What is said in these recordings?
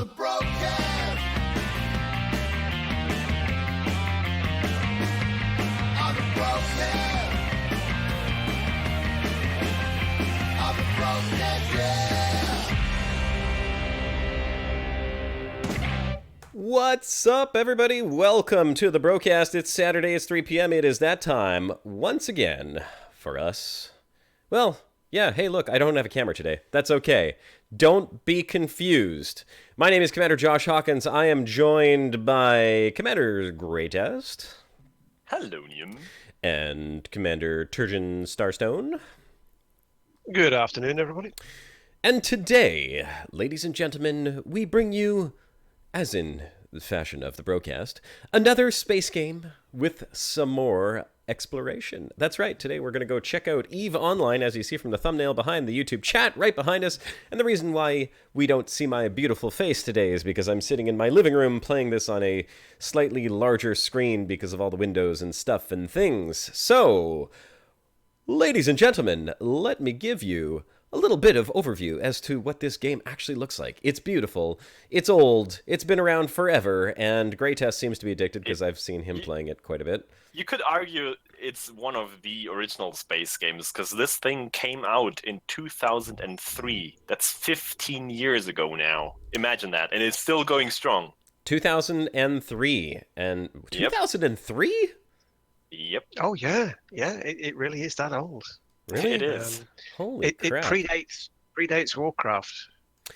the Brocast. On the Brocast. On the Brocast, yeah. What's up, everybody? Welcome to the Brocast. It's Saturday, it's 3 p.m. It is that time once again for us. Well, yeah, hey, look, I don't have a camera today. That's okay. Don't be confused. My name is Commander Josh Hawkins. I am joined by Commander Greatest. Hellonium. And Commander Turgeon Starstone. Good afternoon, everybody. And today, ladies and gentlemen, we bring you, as in the fashion of the Brocast, another space game with some more exploration. That's right, today we're going to go check out EVE Online, as you see from the thumbnail behind the YouTube chat right behind us. And the reason why we don't see my beautiful face today is because I'm sitting in my living room playing this on a slightly larger screen because of all the windows and stuff and things. So, ladies and gentlemen, let me give you a little bit of overview as to what this game actually looks like. It's beautiful, it's old, it's been around forever, and Greatest seems to be addicted because I've seen him playing it quite a bit. You could argue it's one of the original space games, because this thing came out in 2003. That's 15 years ago now. Imagine that, and it's still going strong. 2003, and 2003? Yep. Oh yeah, it really is that old. Really? It is. Holy It crap. predates Warcraft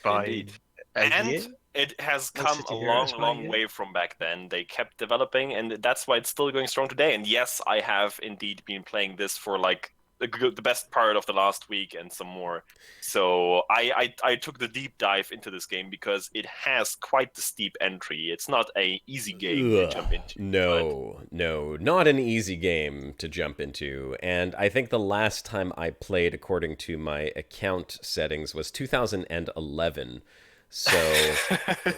by Indeed. a year. And it has Man come City a Heroes long, by long year. way from back then. They kept developing, and that's why it's still going strong today. And yes, I have indeed been playing this for like the best part of the last week and some more. So I took the deep dive into this game because it has quite the steep entry. It's not a easy game to jump into. No, not an easy game to jump into. And I think the last time I played, according to my account settings, was 2011. So,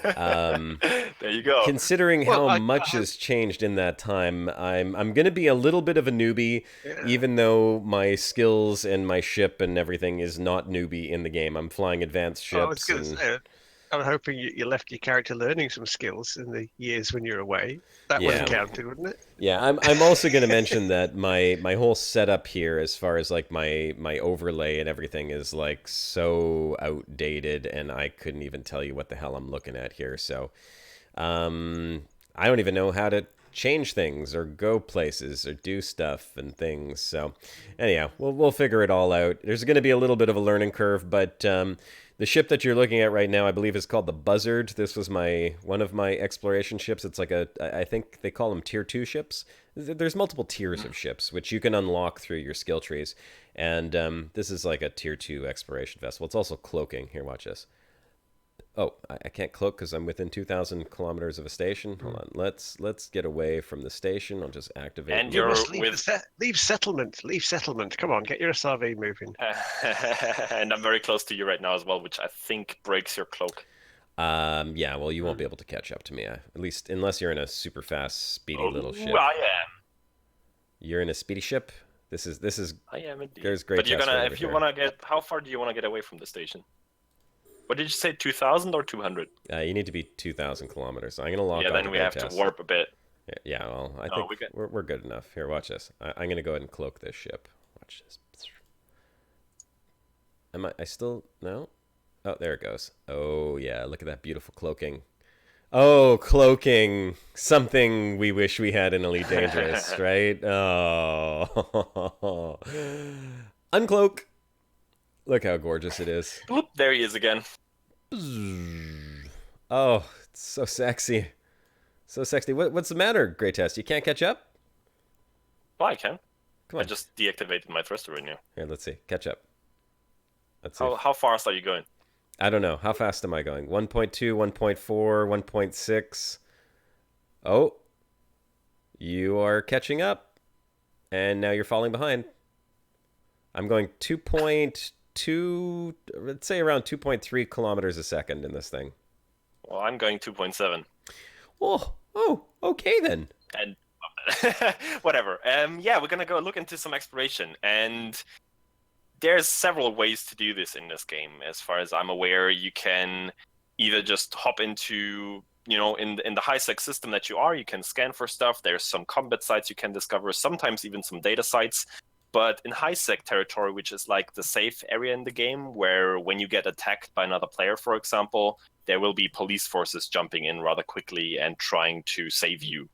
There you go. considering Well, how much has changed in that time, I'm going to be a little bit of a newbie, even though my skills and my ship and everything is not newbie in the game. I'm flying advanced ships. I was going to say, I'm hoping you left your character learning some skills in the years when you're away. That would Yeah. have counted, wouldn't it? Yeah, I'm also going to mention that my whole setup here, as far as like my overlay and everything, is like so outdated, and I couldn't even tell you what the hell I'm looking at here. So, I don't even know how to change things or go places or do stuff and things. So, anyhow, we'll figure it all out. There's going to be a little bit of a learning curve, but the ship that you're looking at right now, I believe, is called the Buzzard. This was one of my exploration ships. It's like I think they call them tier 2 ships. There's multiple tiers of ships, which you can unlock through your skill trees. And this is like a tier 2 exploration vessel. It's also cloaking. Here, watch this. Oh, I can't cloak because I'm within 2,000 kilometers of a station. Hold on. Let's get away from the station. I'll just activate. And You You're must leave, with- leave settlement. Leave settlement. Come on, get your SRV moving. And I'm very close to you right now as well, which I think breaks your cloak. Yeah, well, you won't be able to catch up to me. At least, unless you're in a super fast, speedy little ship. I am. You're in a speedy ship? This is I am indeed. There's great But you're test gonna, right over if you here. wanna get, how far do you wanna get away from the station? What did you say, 2,000 or 200? you need to be 2,000 kilometers. So I'm gonna log Yeah, on then to we have Brocast. to warp a bit. Yeah, well, I No, think we got- we're good enough. Here, watch this. I'm gonna go ahead and cloak this ship. Watch this. Am I still no? Oh, there it goes. Oh yeah, look at that beautiful cloaking. Oh, cloaking. Something we wish we had in Elite Dangerous, right? Oh. Uncloak. Look how gorgeous it is. Bloop, there he is again. Oh, it's so sexy. So sexy. What's the matter, Greatest? You can't catch up? Well, I can. Come I on. just deactivated my thruster right now. Here, let's see. Catch up. Let's see. How fast are you going? I don't know. How fast am I going? 1.2, 1.4, 1.6. Oh. You are catching up. And now you're falling behind. I'm going 2.2, let's say around 2.3 kilometers a second in this thing. Well, I'm going 2.7. Oh, okay then. And whatever. Yeah, we're gonna go look into some exploration, and there's several ways to do this in this game. As far as I'm aware, you can either just hop into, in the high-sec system that you can scan for stuff. There's some combat sites you can discover, sometimes even some data sites. But in high-sec territory, which is like the safe area in the game, where when you get attacked by another player, for example, there will be police forces jumping in rather quickly and trying to save you.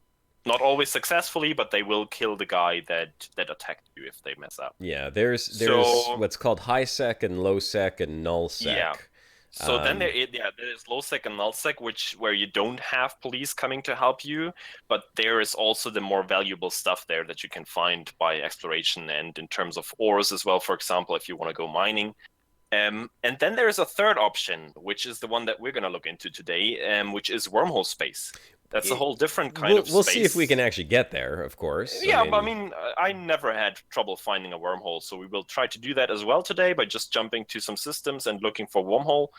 Not always successfully, but they will kill the guy that attacked you if they mess up. Yeah, there's So- what's called high sec and low sec and null sec. Yeah. So then there's low sec and null sec, where you don't have police coming to help you, but there is also the more valuable stuff there that you can find by exploration and in terms of ores as well. For example, if you want to go mining. And then there's a third option, which is the one that we're going to look into today, which is wormhole space. That's a whole different kind of space. We'll see if we can actually get there, of course. Yeah, but I mean, I never had trouble finding a wormhole, so we will try to do that as well today by just jumping to some systems and looking for wormhole.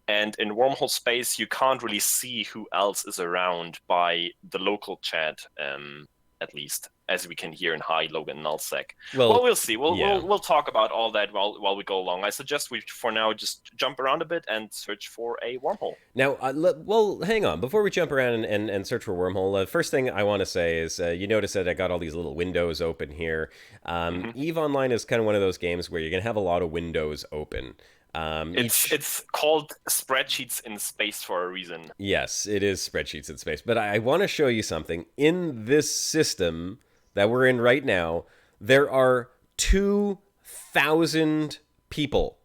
And in wormhole space, you can't really see who else is around by the local chat, at least, as we can hear in high, low, and nullsec. Well, we'll see. We'll talk about all that while we go along. I suggest we, for now, just jump around a bit and search for a wormhole. Now, well, hang on. Before we jump around and search for wormhole, the first thing I want to say is you notice that I got all these little windows open here. EVE Online is kind of one of those games where you're going to have a lot of windows open. It's called Spreadsheets in Space for a reason. Yes, it is Spreadsheets in Space. But I want to show you something. In this system that we're in right now, there are 2,000 people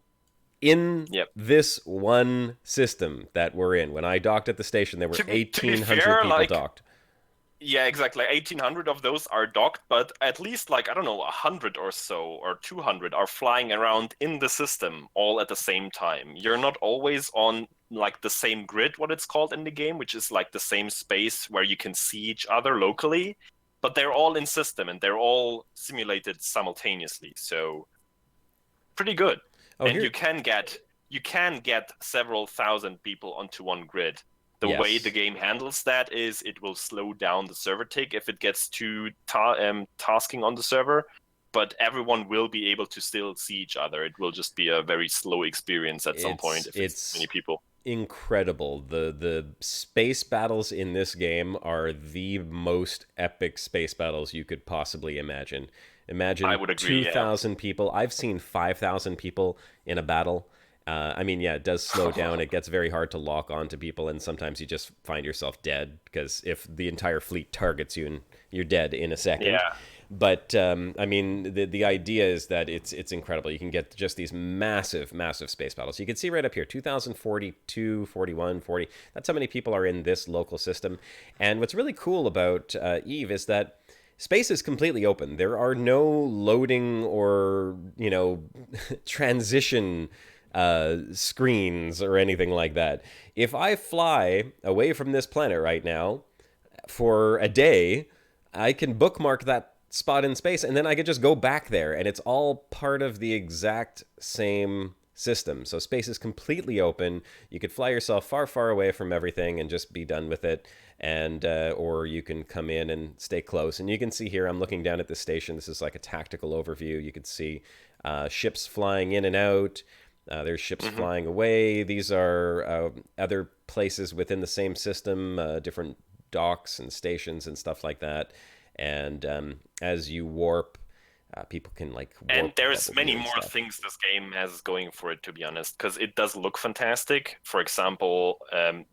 in this one system that we're in. When I docked at the station, there were 1,800 people docked. Yeah, exactly. 1,800 of those are docked, but at least 100 or so, or 200 are flying around in the system all at the same time. You're not always on the same grid, what it's called in the game, which is the same space where you can see each other locally, but they're all in system and they're all simulated simultaneously. So pretty good. And you can get several thousand people onto one grid. The way the game handles that is it will slow down the server tick if it gets too tasking on the server, but everyone will be able to still see each other. It will just be a very slow experience at some point if it's many people. Incredible. The space battles in this game are the most epic space battles you could possibly imagine. Imagine I would agree, 2,000 people. I've seen 5,000 people in a battle. It does slow down. It gets very hard to lock on to people, and sometimes you just find yourself dead because if the entire fleet targets you, and you're dead in a second. Yeah. But the idea is that it's incredible. You can get just these massive space battles. You can see right up here, 2,042, 41, 40. That's how many people are in this local system. And what's really cool about EVE is that space is completely open. There are no loading or transition screens or anything like that. If I fly away from this planet right now for a day, I can bookmark that spot in space and then I could just go back there, and it's all part of the exact same system. So space is completely open. You could fly yourself far away from everything and just be done with it, and or you can come in and stay close. And you can see here, I'm looking down at the station. This is like a tactical overview. You can see ships flying in and out. There's ships flying away. These are other places within the same system, different docks and stations and stuff like that. And as you warp, people can warp. And there's many more things this game has going for it, to be honest, because it does look fantastic. For example,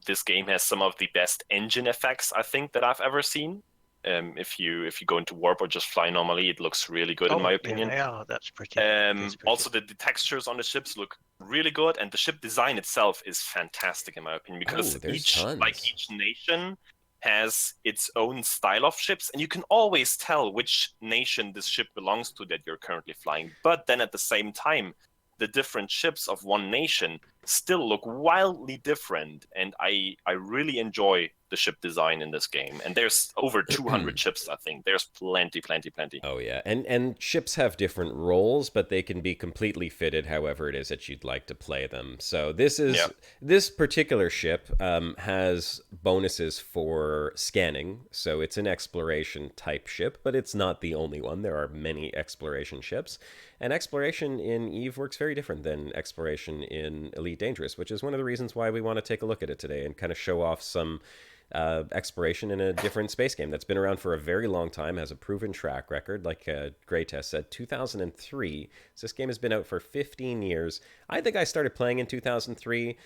this game has some of the best engine effects I think that I've ever seen. If you go into warp or just fly normally, it looks really good in my opinion. Yeah, that's pretty. Also, the textures on the ships look really good, and the ship design itself is fantastic in my opinion, because each nation has its own style of ships, and you can always tell which nation this ship belongs to that you're currently flying. But then at the same time, the different ships of one nation still look wildly different, and I really enjoy the ship design in this game. And there's over 200 ships, I think. There's plenty. Oh yeah, and ships have different roles, but they can be completely fitted however it is that you'd like to play them. So this particular ship has bonuses for scanning. So it's an exploration type ship, but it's not the only one. There are many exploration ships, and exploration in EVE works very different than exploration in Elite Dangerous, which is one of the reasons why we want to take a look at it today and kind of show off some exploration in a different space game that's been around for a very long time, has a proven track record, like Greytest said, 2003. So this game has been out for 15 years. I think I started playing in 2003.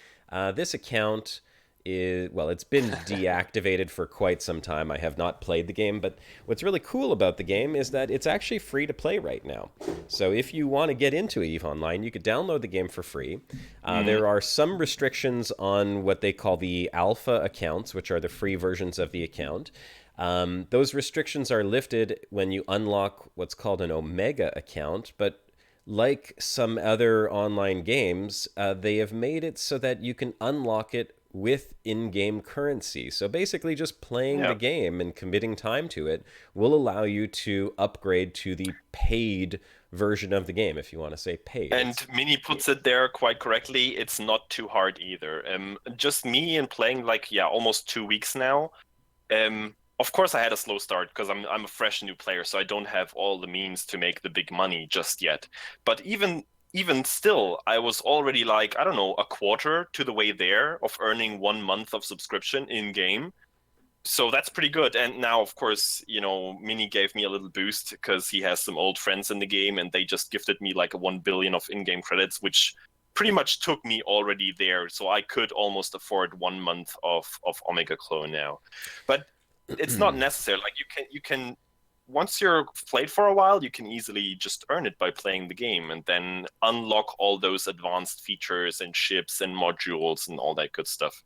This account it's been deactivated for quite some time. I have not played the game, but what's really cool about the game is that it's actually free to play right now. So if you want to get into EVE Online, you could download the game for free. There are some restrictions on what they call the alpha accounts, which are the free versions of the account. Those restrictions are lifted when you unlock what's called an Omega account, but like some other online games, they have made it so that you can unlock it with in-game currency. So basically just playing the game and committing time to it will allow you to upgrade to the paid version of the game, if you want to say paid. And Mini puts it there quite correctly. It's not too hard either. Just me and playing almost 2 weeks now. Of course, I had a slow start because I'm a fresh new player, so I don't have all the means to make the big money just yet. But even still, I was already a quarter to the way there of earning 1 month of subscription in game. So that's pretty good. And now, of course, Mini gave me a little boost because he has some old friends in the game and they just gifted me a 1 billion of in-game credits, which pretty much took me already there. So I could almost afford 1 month of Omega Clone now. But it's not necessary. You can once you're played for a while, you can easily just earn it by playing the game and then unlock all those advanced features and ships and modules and all that good stuff.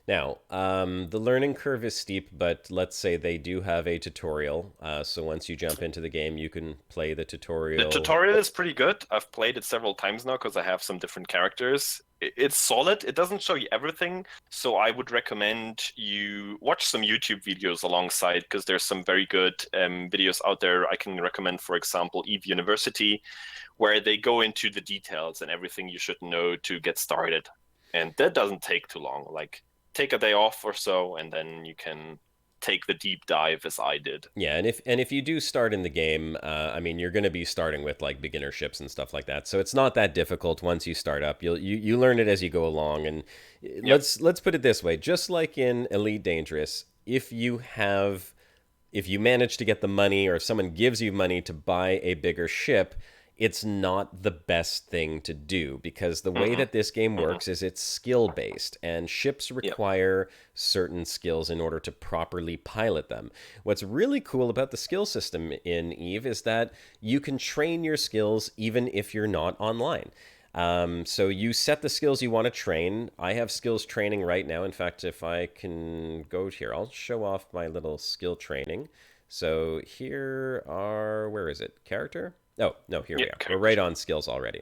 Now, the learning curve is steep, but let's say they do have a tutorial. So once you jump into the game, you can play the tutorial. The tutorial is pretty good. I've played it several times now because I have some different characters. It's solid. It doesn't show you everything. So I would recommend you watch some YouTube videos alongside because there's some very good videos out there. I can recommend, for example, EVE University, where they go into the details and everything you should know to get started. And that doesn't take too long. Take a day off or so, and then you can take the deep dive as I did. Yeah, and if you do start in the game, you're going to be starting with beginner ships and stuff like that. So it's not that difficult once you start up. You learn it as you go along. And let's put it this way: just like in Elite Dangerous, if you manage to get the money, or if someone gives you money to buy a bigger ship, it's not the best thing to do, because the way that this game works is it's skill-based, and ships require certain skills in order to properly pilot them. What's really cool about the skill system in EVE is that you can train your skills even if you're not online. So you set the skills you want to train. I have skills training right now. In fact, if I can go here, I'll show off my little skill training. So here are, where is it? Character? Oh, no, here we are. We're right on skills already.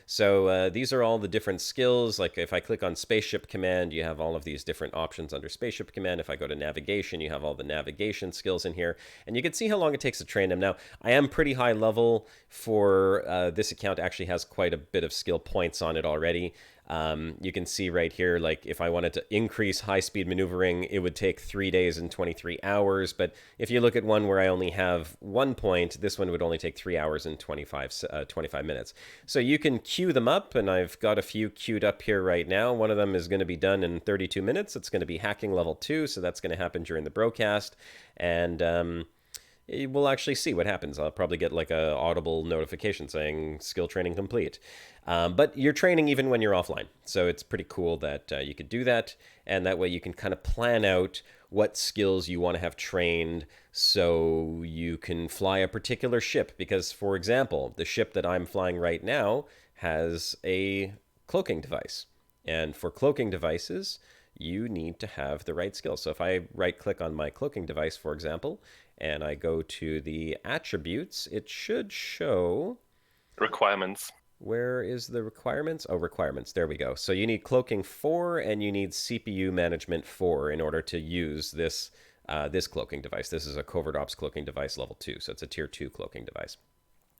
So these are all the different skills. Like if I click on Spaceship Command, you have all of these different options under Spaceship Command. If I go to Navigation, you have all the navigation skills in here. And you can see how long it takes to train them. Now, I am pretty high level for this account. Actually has quite a bit of skill points on it already. You can see right here, if I wanted to increase high-speed maneuvering, it would take 3 days and 23 hours. But if you look at one where I only have 1 point, this one would only take 3 hours and 25 minutes. So you can queue them up, and I've got a few queued up here right now. One of them is going to be done in 32 minutes. It's going to be hacking level 2, so that's going to happen during the Brocast. And we'll actually see what happens. I'll probably get a audible notification saying skill training complete. But you're training even when you're offline. So it's pretty cool that you could do that. And that way you can kind of plan out what skills you want to have trained so you can fly a particular ship. Because, for example, the ship that I'm flying right now has a cloaking device. And for cloaking devices, you need to have the right skills. So if I right-click on my cloaking device, for example, and I go to the attributes, it should show requirements. Where is the requirements? Oh, requirements. There we go. So you need cloaking 4 and you need CPU management 4 in order to use this this cloaking device. This is a covert ops cloaking device level 2, so it's a tier 2 cloaking device.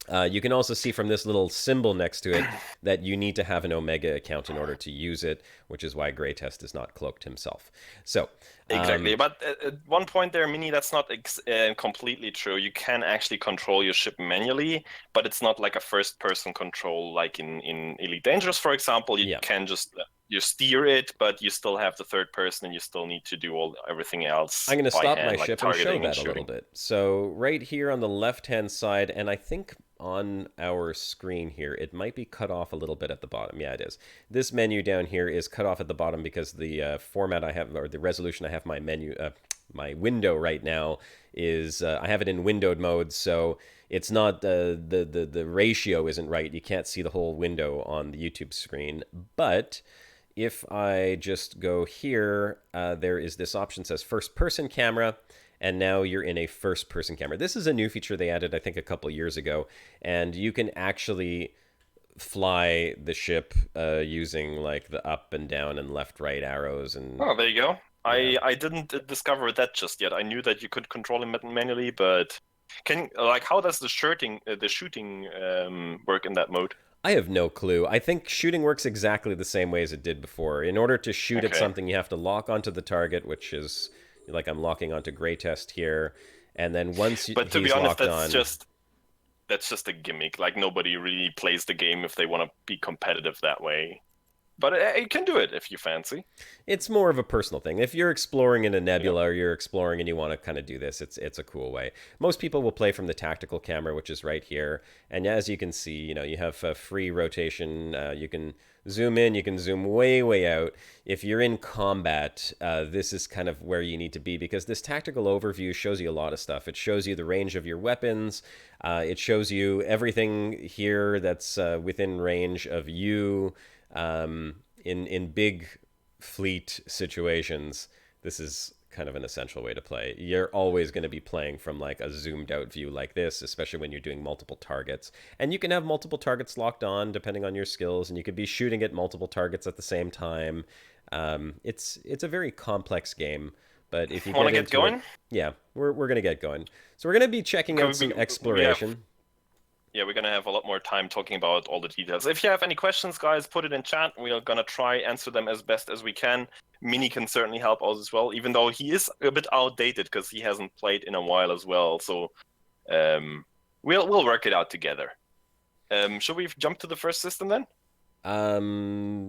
You can also see from this little symbol next to it that you need to have an Omega account in order to use it, which is why Greytest is not cloaked himself. So Exactly, but at one point there, Mini, that's not completely true. You can actually control your ship manually, but it's not like a first-person control like in Elite Dangerous, for example. You can just you steer it, but you still have the third person, and you still need to do everything else. I'm going to stop hand, my like ship and show targeting that a little bit. So right here on the left-hand side, and I think on our screen here, it might be cut off a little bit at the bottom. Yeah, it is. This menu down here is cut off at the bottom because the format I have, or the resolution I have my menu, my window right now is, I have it in windowed mode, so it's not, the ratio isn't right. You can't see the whole window on the YouTube screen, but if I just go here, there is this option that says first person camera, and now you're in a first person camera. This is a new feature they added, I think, a couple years ago, and you can actually fly the ship using like the up and down and left right arrows. And oh, there you go. Yeah. I didn't discover that just yet. I knew that you could control it manually, but how does the shooting work in that mode? I have no clue. I think shooting works exactly the same way as it did before. In order to shoot at something, you have to lock onto the target, which is like I'm locking onto Greytest here, and then once but to be honest, that's just a gimmick. Like nobody really plays the game if they want to be competitive that way. But you can do it if you fancy. It's more of a personal thing. If you're exploring in a nebula or you're exploring and you want to kind of do this, it's a cool way. Most people will play from the tactical camera, which is right here. And as you can see, you have a free rotation. You can zoom in, you can zoom way, way out. If you're in combat, this is kind of where you need to be because this tactical overview shows you a lot of stuff. It shows you the range of your weapons. It shows you everything here that's within range of you. In big fleet situations, this is kind of an essential way to play. You're always going to be playing from like a zoomed out view like this, especially when you're doing multiple targets. And you can have multiple targets locked on depending on your skills, and you could be shooting at multiple targets at the same time. It's a very complex game, but if you want to get going, we're going to get going. So we're going to be checking out some exploration. Yeah, we're going to have a lot more time talking about all the details. If you have any questions, guys, put it in chat. We are going to try answer them as best as we can. Mini can certainly help us as well, even though he is a bit outdated because he hasn't played in a while as well. So we'll work it out together. Should we jump to the first system then?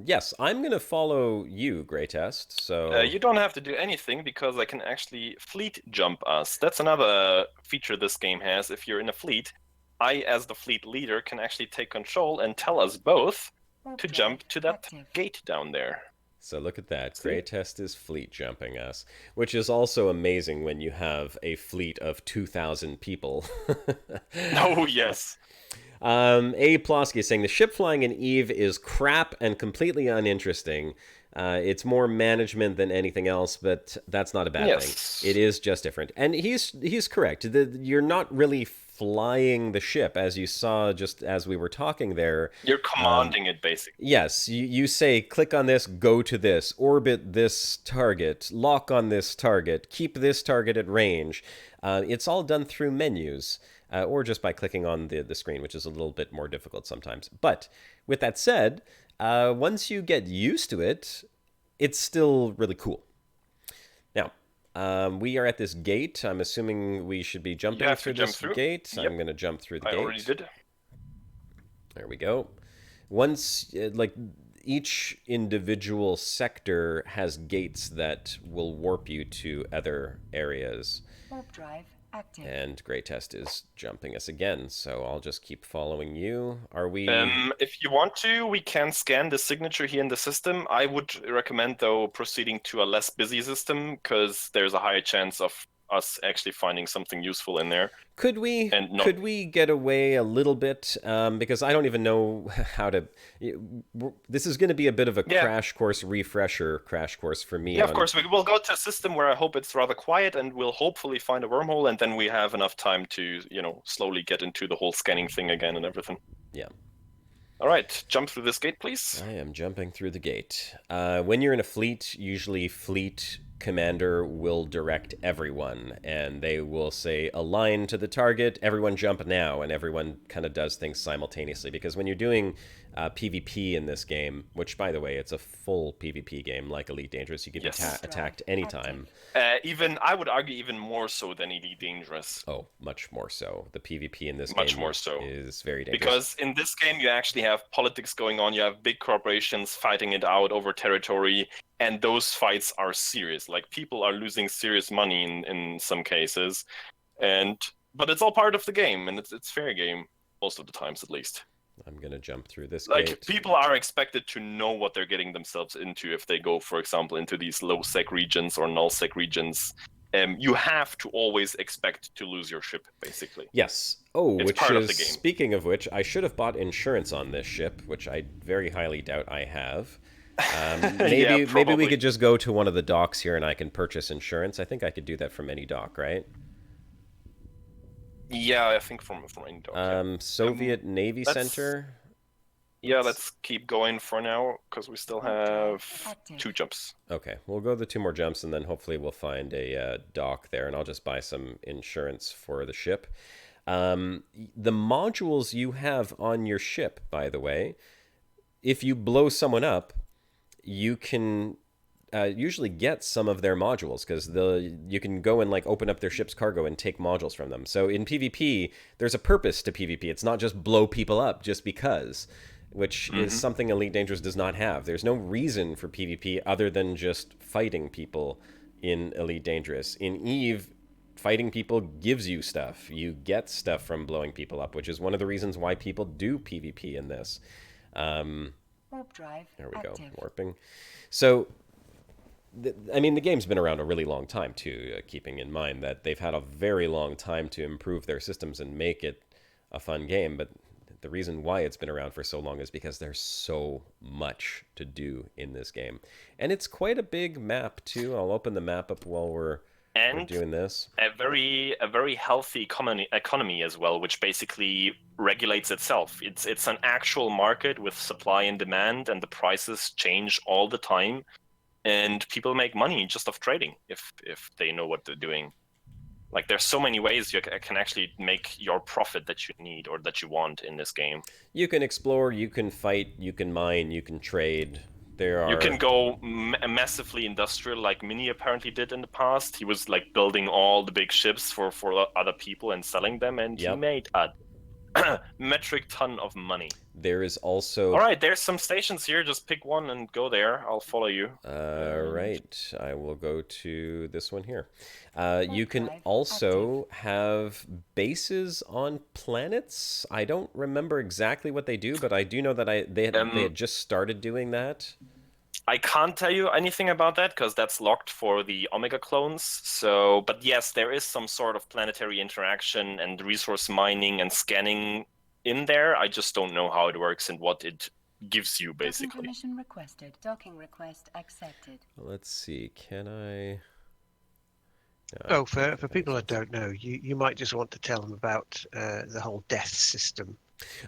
Yes, I'm going to follow you, Greytest. So you don't have to do anything because I can actually fleet jump us. That's another feature this game has. If you're in a fleet, I, as the fleet leader, can actually take control and tell us both to jump to that gate down there. So look at that. Greytest is fleet jumping us, which is also amazing when you have a fleet of 2,000 people. Oh, yes. A. Plosky is saying, the ship flying in Eve is crap and completely uninteresting. It's more management than anything else, but that's not a bad thing. It is just different. And he's correct. You're not really flying the ship, as you saw just as we were talking there. You're commanding it, basically. Yes, you say, click on this, go to this, orbit this target, lock on this target, keep this target at range. It's all done through menus, or just by clicking on the screen, which is a little bit more difficult sometimes. But with that said, once you get used to it, it's still really cool. Now, we are at this gate. I'm assuming we should be jumping through this gate. Yep. I'm going to jump through the gate. I already did. There we go. Once, each individual sector has gates that will warp you to other areas. Warp drive active. And Greytest is jumping us again, so I'll just keep following you. Are we... if you want to, we can scan the signature here in the system. I would recommend, though, proceeding to a less busy system, because there's a higher chance of us actually finding something useful in there. Could we get away a little bit? Because I don't even know how to... This is going to be a bit of a crash course for me. Yeah, of course. We will go to a system where I hope it's rather quiet, and we'll hopefully find a wormhole, and then we have enough time to, slowly get into the whole scanning thing again and everything. Yeah. All right, jump through this gate, please. I am jumping through the gate. When you're in a fleet, usually fleet commander will direct everyone, and they will say, align to the target, everyone jump now, and everyone kind of does things simultaneously. Because when you're doing PvP in this game, which, by the way, it's a full PvP game, like Elite Dangerous, you can be attacked anytime. Even I would argue even more so than Elite Dangerous. Oh, much more so. The PvP in this Much game more so. is very dangerous. Because in this game, you actually have politics going on. You have big corporations fighting it out over territory, and those fights are serious. Like, people are losing serious money in some cases, but it's all part of the game, and it's fair game most of the times, at least. I'm gonna jump through this Like, gate. people are expected to know what they're getting themselves into if they go, for example, into these low-sec regions or null-sec regions. You have to always expect to lose your ship, basically. Yes. Oh, It's which part of is, the game. speaking of which, I should have bought insurance on this ship, which I very highly doubt I have. Maybe we probably. could just go to one of the docks here and I can purchase insurance. I think I could do that from any dock, right? Yeah, I think from any dock. Yeah. Soviet Navy let's- Center. Yeah, let's keep going for now, because we still have Active. 2 jumps. Okay, we'll go the 2 more jumps and then hopefully we'll find a dock there, and I'll just buy some insurance for the ship. The modules you have on your ship, by the way, if you blow someone up, you can usually get some of their modules, because you can go and like open up their ship's cargo and take modules from them. So in PvP, there's a purpose to PvP. It's not just blow people up just because, which is something Elite Dangerous does not have. There's no reason for PvP other than just fighting people in Elite Dangerous. In EVE, fighting people gives you stuff. You get stuff from blowing people up, which is one of the reasons why people do PvP in this. Warp drive. There we go, Active. warping. So, I mean, the game's been around a really long time, too, keeping in mind that they've had a very long time to improve their systems and make it a fun game, but the reason why it's been around for so long is because there's so much to do in this game. And it's quite a big map, too. I'll open the map up while we're doing this. A very healthy economy as well, which basically regulates itself. It's an actual market with supply and demand, and the prices change all the time. And people make money just off trading if they know what they're doing. Like, there's so many ways you can actually make your profit that you need or that you want in this game. You can explore, you can fight, you can mine, you can trade. You can go massively industrial, like Mini apparently did in the past. He was like building all the big ships for other people and selling them, and he made a metric ton of money. There is also... All right, there's some stations here. Just pick one and go there. I'll follow you. Right. I will go to this one here. You can also have bases on planets. I don't remember exactly what they do, but I do know that they had just started doing that. I can't tell you anything about that because that's locked for the Omega clones. So, but yes, there is some sort of planetary interaction and resource mining and scanning in there. I just don't know how it works and what it gives you, basically. Permission requested. Docking request accepted. Let's see. Can I... Oh, for people that don't know, you might just want to tell them about the whole death system.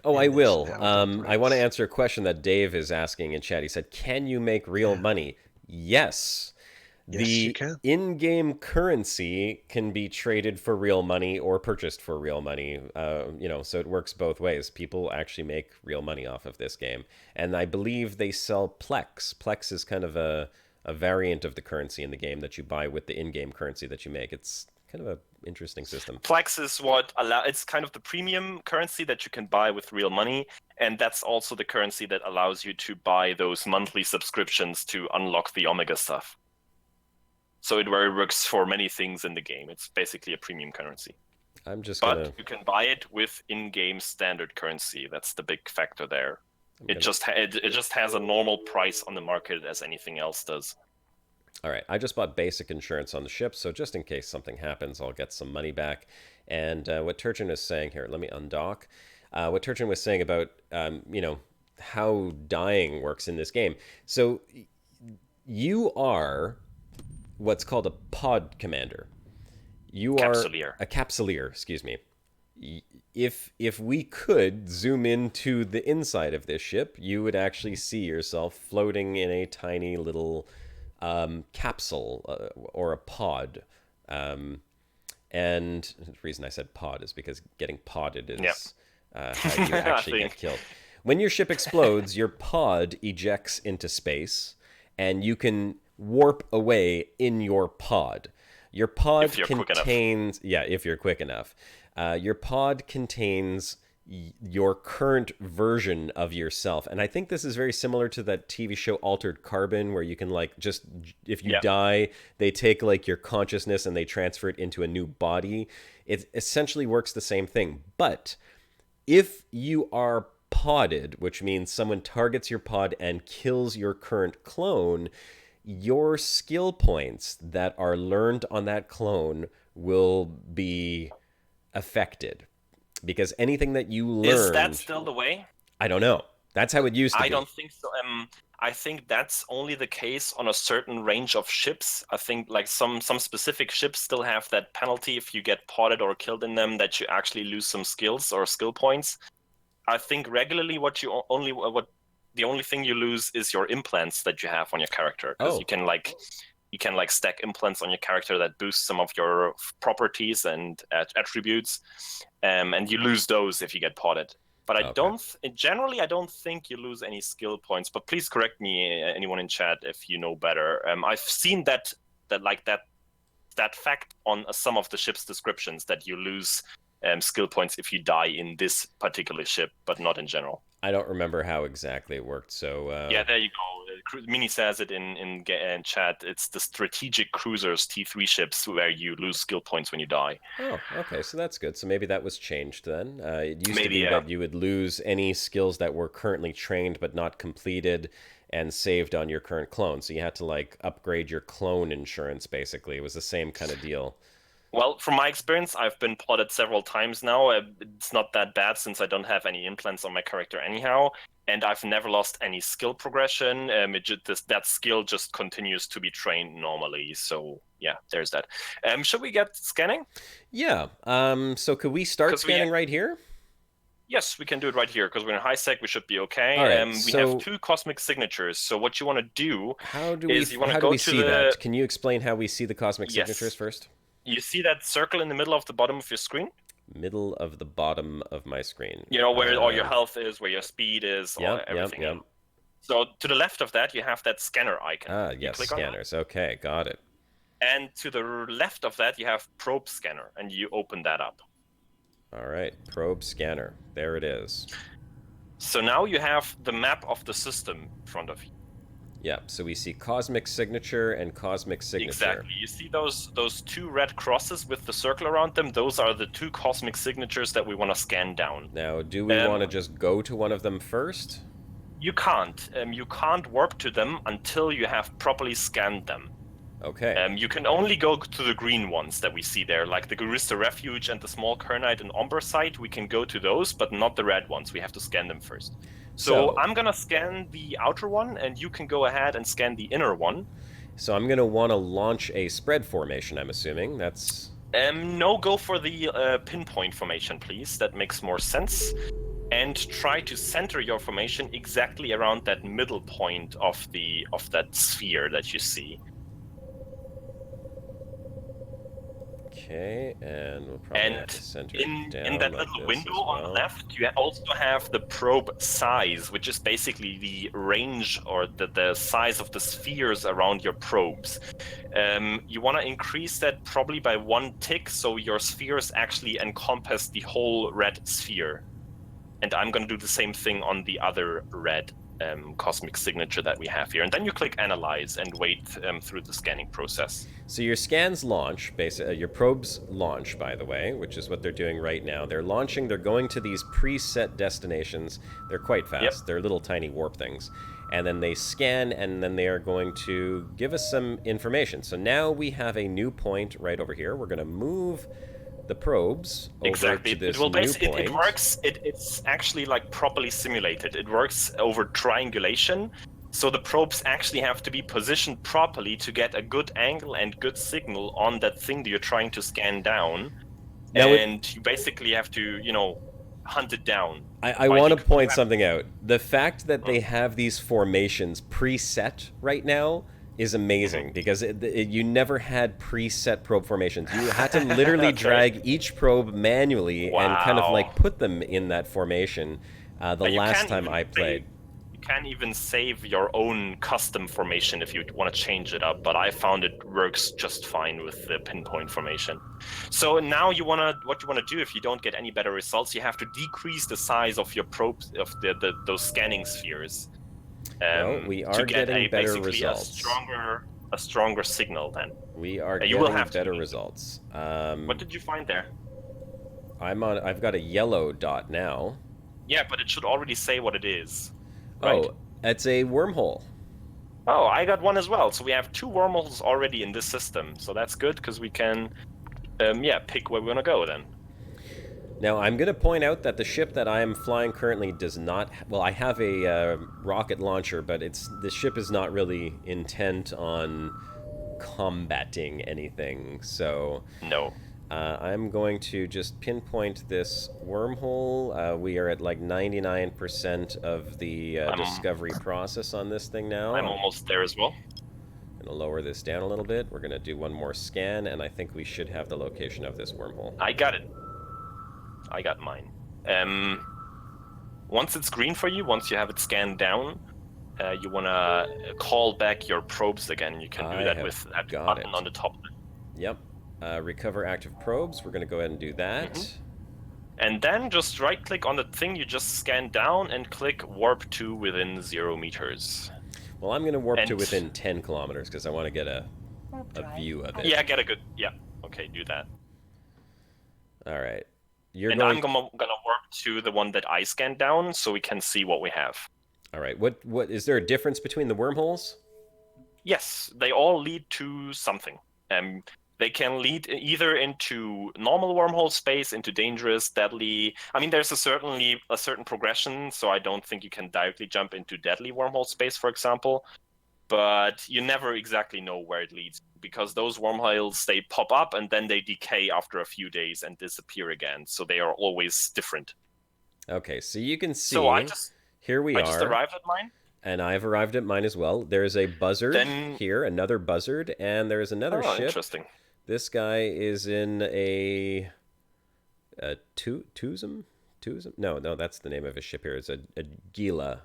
Oh, I will. How it I want to operates. answer a question that Dave is asking in chat. He said, can you make real money? Yes. Yes, you can. In-game currency can be traded for real money or purchased for real money. So it works both ways. People actually make real money off of this game. And I believe they sell Plex. Plex is kind of a variant of the currency in the game that you buy with the in-game currency that you make. It's kind of an interesting system. Plex is it's kind of the premium currency that you can buy with real money, and that's also the currency that allows you to buy those monthly subscriptions to unlock the Omega stuff. So it works for many things in the game. It's basically a premium currency. But you can buy it with in-game standard currency. That's the big factor there. It just has a normal price on the market as anything else does. All right, I just bought basic insurance on the ship, so just in case something happens, I'll get some money back. And what Turchin is saying here, let me undock. What Turchin was saying about, how dying works in this game. So you are what's called a pod commander. You are Capsuleer. a capsuleer, excuse me. If we could zoom into the inside of this ship, you would actually see yourself floating in a tiny little capsule or a pod. And the reason I said pod is because getting podded is how you actually get killed. When your ship explodes, your pod ejects into space, and you can warp away in your pod. Your pod contains... Yeah, if you're quick enough. Your pod contains your current version of yourself. And I think this is very similar to that TV show Altered Carbon, where you can, like, just... If you die, they take, like, your consciousness and they transfer it into a new body. It essentially works the same thing. But if you are podded, which means someone targets your pod and kills your current clone, your skill points that are learned on that clone will be affected, because anything that you learned... Is that still the way? I don't know. That's how it used to be. I don't think so. I think that's only the case on a certain range of ships. I think like some specific ships still have that penalty if you get potted or killed in them, that you actually lose some skills or skill points. I think regularly the only thing you lose is your implants that you have on your character, because you can stack implants on your character that boost some of your properties and attributes, and you lose those if you get potted. But I don't think you lose any skill points. But please correct me, anyone in chat, if you know better. I've seen that fact on some of the ship's descriptions, that you lose skill points if you die in this particular ship, but not in general. I don't remember how exactly it worked. So yeah, there you go. Mini says it in chat. It's the strategic cruisers T3 ships where you lose skill points when you die. Oh, okay, so that's good. So maybe that was changed then. It used to be that you would lose any skills that were currently trained but not completed and saved on your current clone. So you had to, like, upgrade your clone insurance, basically. It was the same kind of deal. Well, from my experience, I've been potted several times now. It's not that bad since I don't have any implants on my character anyhow, and I've never lost any skill progression. That skill just continues to be trained normally. So yeah, there's that. Should we get scanning? Yeah. So could we start scanning right here? Yes, we can do it right here, because we're in high sec. We should be okay. All right, we have 2 cosmic signatures. So what you want to do is you want to go to see that? Can you explain how we see the cosmic signatures first? You see that circle in the middle of the bottom of your screen? Middle of the bottom of my screen. You know, where all your health is, where your speed is, everything. Yep. So to the left of that, you have that scanner icon. Ah, yes, scanners. Okay, got it. And to the left of that, you have probe scanner, and you open that up. All right, probe scanner. There it is. So now you have the map of the system in front of you. Yeah, so we see cosmic signature and cosmic signature. Exactly. You see those 2 red crosses with the circle around them? Those are the 2 cosmic signatures that we want to scan down. Now, do we want to just go to one of them first? You can't. You can't warp to them until you have properly scanned them. Okay. You can only go to the green ones that we see there, like the Garista Refuge and the Small Kernite and Omber site. We can go to those, but not the red ones. We have to scan them first. So I'm going to scan the outer one, and you can go ahead and scan the inner one. So I'm going to want to launch a spread formation, I'm assuming. That's... No, go for the pinpoint formation, please. That makes more sense. And try to center your formation exactly around that middle point of that sphere that you see. Okay, and we'll probably have to center it down in that like little this window as well. on the left, you also have the probe size, which is basically the range or the size of the spheres around your probes. You want to increase that probably by 1 tick, so your spheres actually encompass the whole red sphere. And I'm going to do the same thing on the other red cosmic signature that we have here. And then you click Analyze and wait through the scanning process. So your scans launch, basically, your probes launch, by the way, which is what they're doing right now. They're launching, they're going to these preset destinations. They're quite fast. Yep. They're little tiny warp things. And then they scan, and then they are going to give us some information. So now we have a new point right over here. We're going to move the probes over to this new point. It works. It's actually like properly simulated. It works over triangulation. So the probes actually have to be positioned properly to get a good angle and good signal on that thing that you're trying to scan down. Now and you basically have to, hunt it down. I want to point something out. The fact that they have these formations preset right now is amazing because you never had preset probe formations. You had to literally That's drag right. each probe manually and kind of like Wow. put them in that formation the You last can't time even I played. You can't even save your own custom formation if you want to change it up, but I found it works just fine with the pinpoint formation. So now what you wanna do if you don't get any better results, you have to decrease the size of your probes of those scanning spheres. Well, we To are get getting better basically results. a stronger signal then. We are You will getting have to better do it. results. What did you find there? I've got a yellow dot now. Yeah, but it should already say what it is, right? Oh, it's a wormhole. Oh, I got one as well. So we have 2 wormholes already in this system. So that's good because we can, pick where we're gonna go then. Now, I'm going to point out that the ship that I am flying currently does not... Well, I have a rocket launcher, but the ship is not really intent on combating anything. So No. I'm going to just pinpoint this wormhole. We are at like 99% of the discovery process on this thing now. I'm almost there as well. I'm going to lower this down a little bit. We're going to do one more scan, and I think we should have the location of this wormhole. I got it. I got mine. Once it's green for you, once you have it scanned down, you want to call back your probes again. You can do that with that button on the top. Yep. Recover active probes. We're going to go ahead and do that. And then just right-click on the thing you just scanned down and click Warp to within 0 meters. Well, I'm going to warp to within 10 kilometers because I want to get a view of it. Yeah, get a good... Yeah, okay, do that. All right. I'm gonna warp to the one that I scanned down so we can see what we have. All right. What is there a difference between the wormholes? Yes, they all lead to something. They can lead either into normal wormhole space, into dangerous, deadly. I mean, there's certainly a certain progression, so I don't think you can directly jump into deadly wormhole space, for example. But you never exactly know where it leads because those wormholes, they pop up and then they decay after a few days and disappear again. So they are always different. Okay, so you can see. So here we are. I just arrived at mine. And I've arrived at mine as well. There is a Buzzard here, another Buzzard, and there is another ship. Interesting. This guy is in a Tuzum? No, that's the name of his ship here. It's a Gila.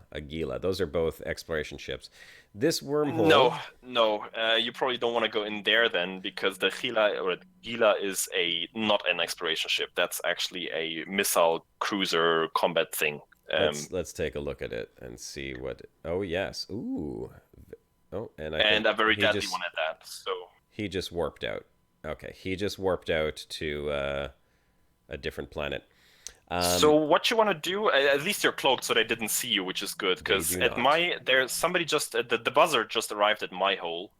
Those are both exploration ships. This wormhole... No. You probably don't want to go in there then, because the Gila is not an exploration ship. That's actually a missile cruiser combat thing. Let's take a look at it and see what... Oh, yes. Ooh. Oh, and a very deadly one at that. So he just warped out. Okay, he just warped out to a different planet. So what you want to do, at least you're cloaked so they didn't see you, which is good, because the Buzzard just arrived at my hole.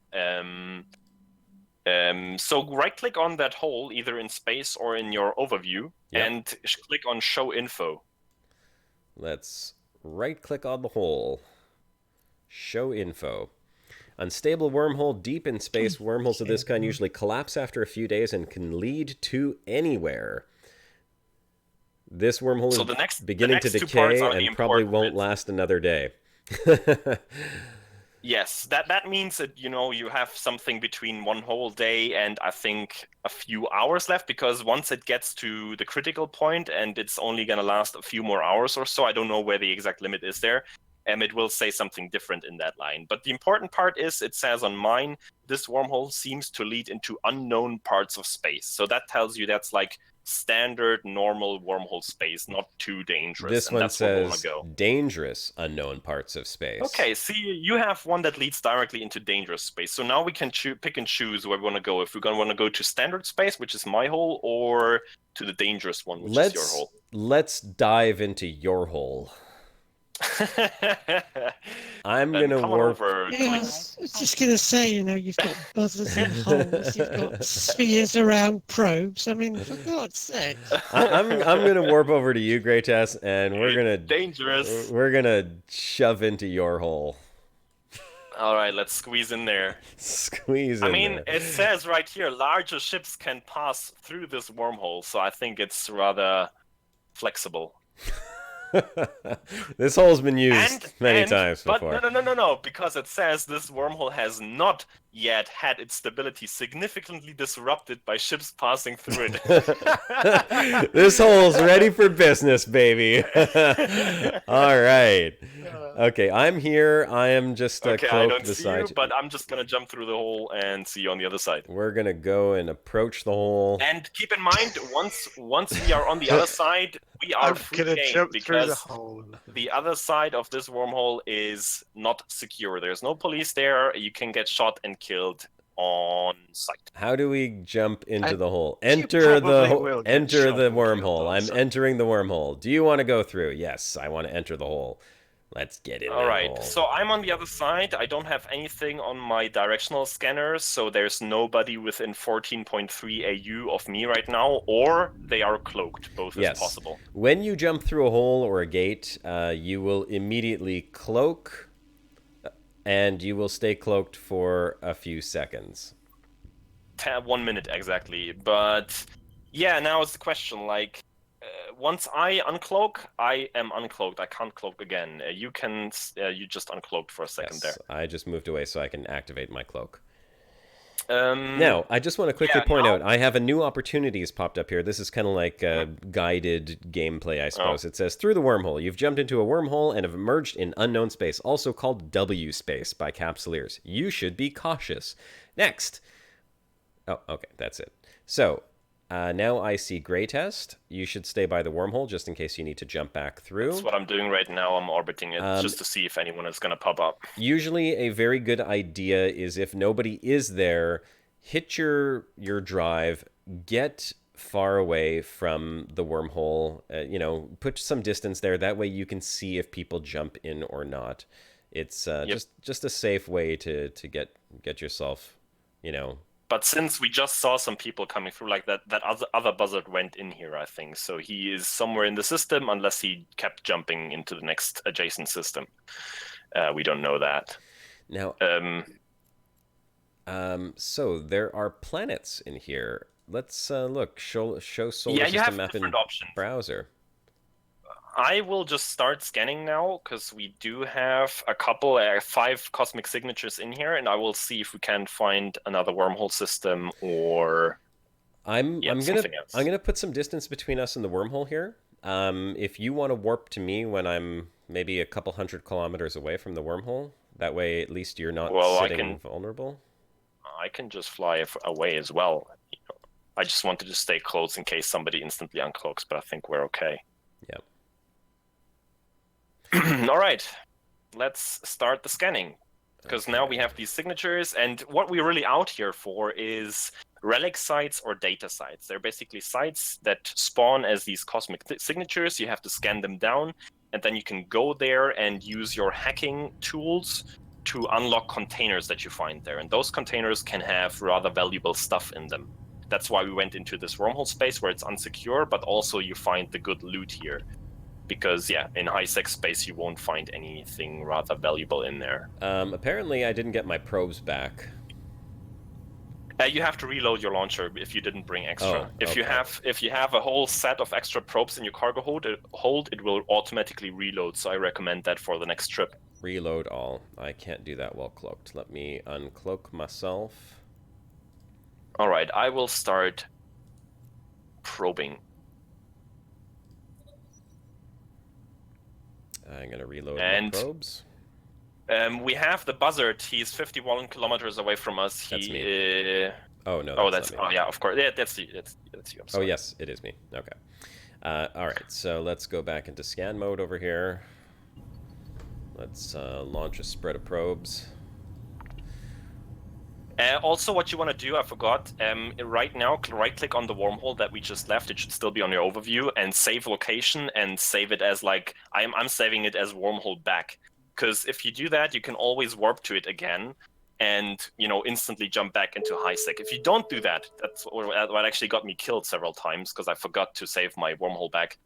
So right click on that hole, either in space or in your overview, and click on show info. Let's right click on the hole. Show info. Unstable wormhole deep in space. Wormholes of this kind usually collapse after a few days and can lead to anywhere. This wormhole is beginning to decay and probably won't last another day. Yes, that means that you have something between one whole day and I think a few hours left, because once it gets to the critical point and it's only going to last a few more hours or so, I don't know where the exact limit is there, it will say something different in that line. But the important part is it says on mine, this wormhole seems to lead into unknown parts of space. So that tells you that's like standard, normal wormhole space, not too dangerous. This one says dangerous unknown parts of space. Okay, see, you have one that leads directly into dangerous space. So now we can pick and choose where we want to go. If we're going to want to go to standard space, which is my hole, or to the dangerous one, which is your hole. Let's dive into your hole. I'm going to warp. Yeah, I was just going to say, you've got buzzers and holes, you've got spheres around probes. I mean, for God's sake. I'm going to warp over to you, Greytess, and we're going to... Dangerous. We're going to shove into your hole. All right, let's squeeze in there. Squeeze in I mean, there. it says right here, larger ships can pass through this wormhole, so I think it's rather flexible. This hole's been used many times but before. no, because it says this wormhole has not yet had its stability significantly disrupted by ships passing through it. This hole's ready for business, baby. All right. Okay, I'm here. I am just Okay, I cloaked don't see you, beside. but I'm just gonna jump through the hole and see you on the other side. We're gonna go and approach the hole. And keep in mind, once we are on the other side, we are I'm free gonna game jump through the because hole. the other side of this wormhole is not secure. There's no police there. You can get shot and killed on sight. How do we jump into the hole? you Enter probably will get enter shot the and killed wormhole. on I'm sight. entering the wormhole. Do you want to go through? Yes, I want to enter the hole. Let's get in All the right, hole. so I'm on the other side. I don't have anything on my directional scanner, so there's nobody within 14.3 AU of me right now, or they are cloaked. Both is possible. When you jump through a hole or a gate, you will immediately cloak, and you will stay cloaked for a few seconds. 1 minute exactly. But yeah, now it's the question, like, once I uncloak, I am uncloaked. I can't cloak again. You just uncloaked for a second Yes, I just moved away so I can activate my cloak. there. Now, I just want to quickly yeah, point now- out, I have a new opportunities popped up here. This is kind of like guided gameplay, I suppose. It says, through the wormhole. You've jumped into a wormhole and have emerged in unknown space, also called W space by Capsuleers. You should be cautious. Next. Oh, okay, that's it. So, now I see gray test. You should stay by the wormhole just in case you need to jump back through. That's what I'm doing right now. I'm orbiting it just to see if anyone is going to pop up. Usually a very good idea is if nobody is there, hit your drive, get far away from the wormhole, put some distance there. That way you can see if people jump in or not. It's just a safe way to get yourself, But since we just saw some people coming through, like that other buzzard went in here, I think. So he is somewhere in the system, unless he kept jumping into the next adjacent system. We don't know that. Now, so there are planets in here. Let's look. Show solar Yeah, you system have map in different options. browser. I will just start scanning now, because we do have a couple, 5 cosmic signatures in here, and I will see if we can find another wormhole system or I'm something else. gonna put some distance between us and the wormhole here. If you want to warp to me when I'm maybe a couple 100 kilometers away from the wormhole, that way at least you're not sitting vulnerable. I can just fly away as well. I just wanted to stay close in case somebody instantly uncloaks, but I think we're okay. Yep. All right, let's start the scanning, because now we have these signatures, and what we're really out here for is relic sites or data sites. They're basically sites that spawn as these cosmic signatures. You have to scan them down, and then you can go there and use your hacking tools to unlock containers that you find there, and those containers can have rather valuable stuff in them. That's why we went into this wormhole space where it's unsecure, but also you find the good loot here. Because, yeah, in high-sec space, you won't find anything rather valuable in there. Apparently, I didn't get my probes back. You have to reload your launcher if you didn't bring extra. Oh, if you have a whole set of extra probes in your cargo hold, it will automatically reload. So I recommend that for the next trip. Reload all. I can't do that while cloaked. Let me uncloak myself. All right, I will start probing. I'm gonna reload And my probes. We have the Buzzard. He's 51 kilometers away from us. That's He. me. Oh no. Oh, that's that's. not me. Oh, yeah. Of course. Yeah, that's you. That's you. I'm Oh sorry. yes, it is me. Okay. All right. So let's go back into scan mode over here. Let's launch a spread of probes. Also, what you want to do, I forgot. Right now, right-click on the wormhole that we just left. It should still be on your overview, and save location, and save it as like I'm saving it as wormhole back. Because if you do that, you can always warp to it again, and instantly jump back into high-sec. If you don't do that, that's what actually got me killed several times because I forgot to save my wormhole back.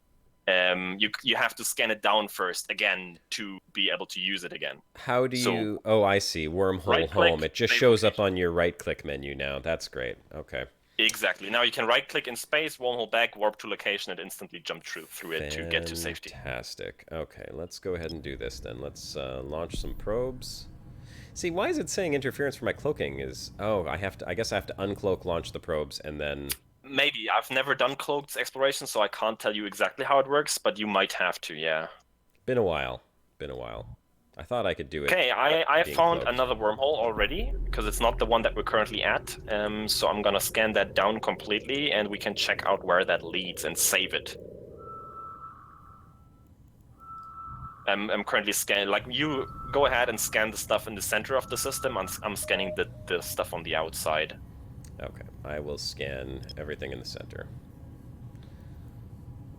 you have to scan it down first again to be able to use it again. How do So, you... Oh, I see. Wormhole right-click, home. It just save shows up location. on your right-click menu now. That's great. Okay. Exactly. Now you can right-click in space, wormhole back, warp to location, and instantly jump through it to get to safety. Fantastic. Okay, let's go ahead and do this then. Let's launch some probes. See, why is it saying interference for my cloaking? I guess I have to uncloak, launch the probes, and then... Maybe. I've never done cloaked exploration, so I can't tell you exactly how it works, but you might have to, yeah. Been a while. I thought I could do it. Okay, I being found cloaked. another wormhole already, because it's not the one that we're currently at. So I'm gonna scan that down completely, and we can check out where that leads and save it. I'm currently scanning, like, you go ahead and scan the stuff in the center of the system. I'm scanning the stuff on the outside. Okay, I will scan everything in the center.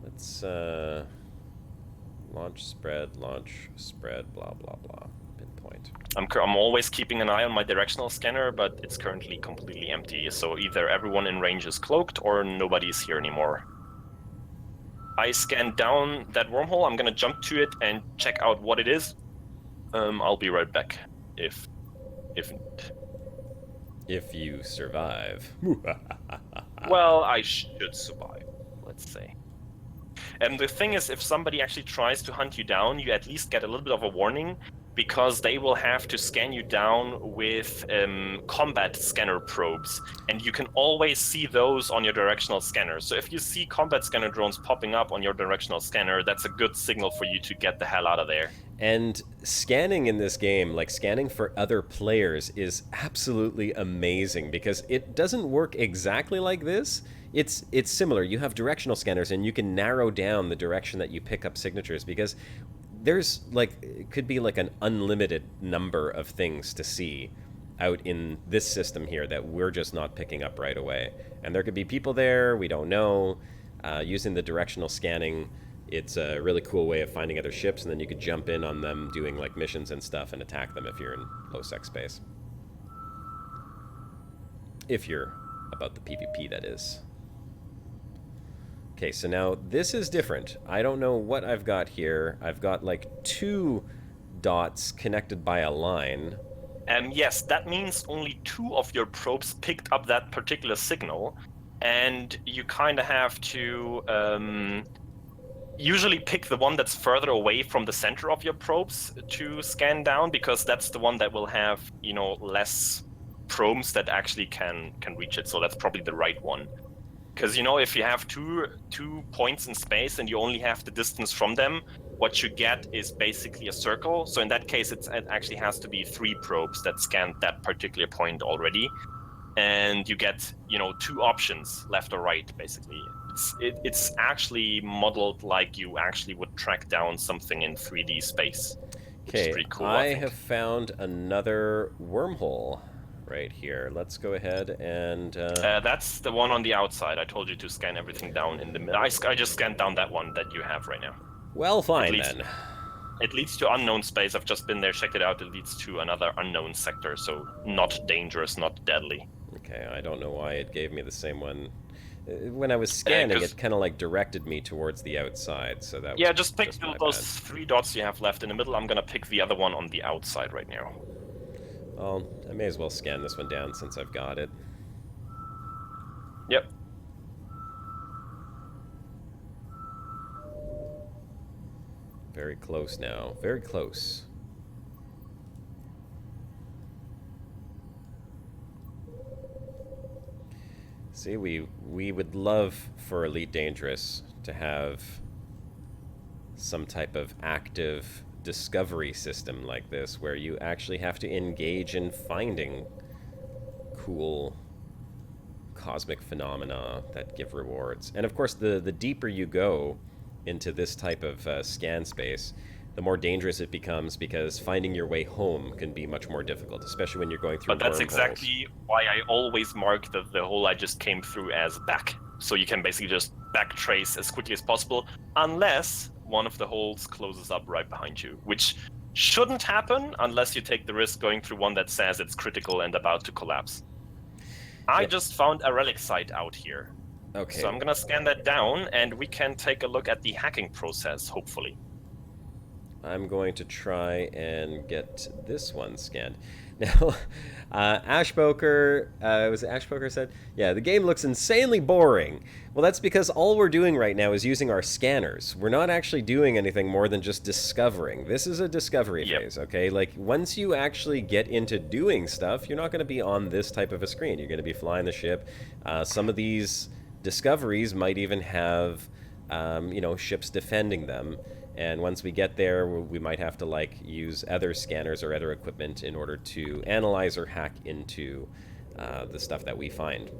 Let's launch, spread, blah, blah, blah. Pinpoint. I'm always keeping an eye on my directional scanner, but it's currently completely empty. So either everyone in range is cloaked or nobody's here anymore. I scanned down that wormhole. I'm gonna jump to it and check out what it is. I'll be right back if you survive. Well, I should survive, let's say. And the thing is, if somebody actually tries to hunt you down, you at least get a little bit of a warning, because they will have to scan you down with combat scanner probes, and you can always see those on your directional scanner. So if you see combat scanner drones popping up on your directional scanner, that's a good signal for you to get the hell out of there. And scanning in this game, like scanning for other players, is absolutely amazing, because it doesn't work exactly like this. It's similar. You have directional scanners, and you can narrow down the direction that you pick up signatures, because there's it could be like an unlimited number of things to see out in this system here that we're just not picking up right away. And there could be people there we don't know. Using the directional scanning, it's a really cool way of finding other ships, and then you could jump in on them doing like missions and stuff and attack them if you're in low sec space. If you're about the PvP, that is. Okay, so now this is different. I don't know what I've got here. I've got like 2 dots connected by a line. Yes, that means only 2 of your probes picked up that particular signal, and you kind of have to usually pick the one that's further away from the center of your probes to scan down, because that's the one that will have, less probes that actually can reach it. So that's probably the right one. Because, if you have two points in space and you only have the distance from them, what you get is basically a circle. So in that case, it actually has to be 3 probes that scan that particular point already. And you get, 2 options, left or right, basically. It's actually modeled like you actually would track down something in 3D space. Which is pretty cool, I think. have found another wormhole right here. Let's go ahead and... that's the one on the outside. I told you to scan everything down in the middle. I just scanned down that one that you have right now. Well, fine then. It leads to unknown space. I've just been there, checked it out. It leads to another unknown sector, so not dangerous, not deadly. Okay, I don't know why it gave me the same one. When I was scanning, it kind of like directed me towards the outside, so that yeah, was just pick those 3 dots you have left in the middle. I'm gonna pick the other one on the outside right now. Well, I may as well scan this one down since I've got it. Yep. Very close now. Very close. See, we would love for Elite Dangerous to have some type of active discovery system like this, where you actually have to engage in finding cool cosmic phenomena that give rewards. And of course, the deeper you go into this type of scan space, the more dangerous it becomes, because finding your way home can be much more difficult, especially when you're going through But that's wormholes. exactly why I always mark the hole I just came through as back. So you can basically just backtrace as quickly as possible, unless one of the holes closes up right behind you, which shouldn't happen unless you take the risk going through one that says it's critical and about to collapse. I just found a relic site out here. Okay. So I'm gonna scan that down, and we can take a look at the hacking process, hopefully. I'm going to try and get this one scanned. Now, Ashpoker, was it Ashpoker said? Yeah, the game looks insanely boring. Well, that's because all we're doing right now is using our scanners. We're not actually doing anything more than just discovering. This is a discovery phase, okay? Like, once you actually get into doing stuff, you're not going to be on this type of a screen. You're going to be flying the ship. Some of these discoveries might even have, ships defending them. And once we get there, we might have to like use other scanners or other equipment in order to analyze or hack into the stuff that we find.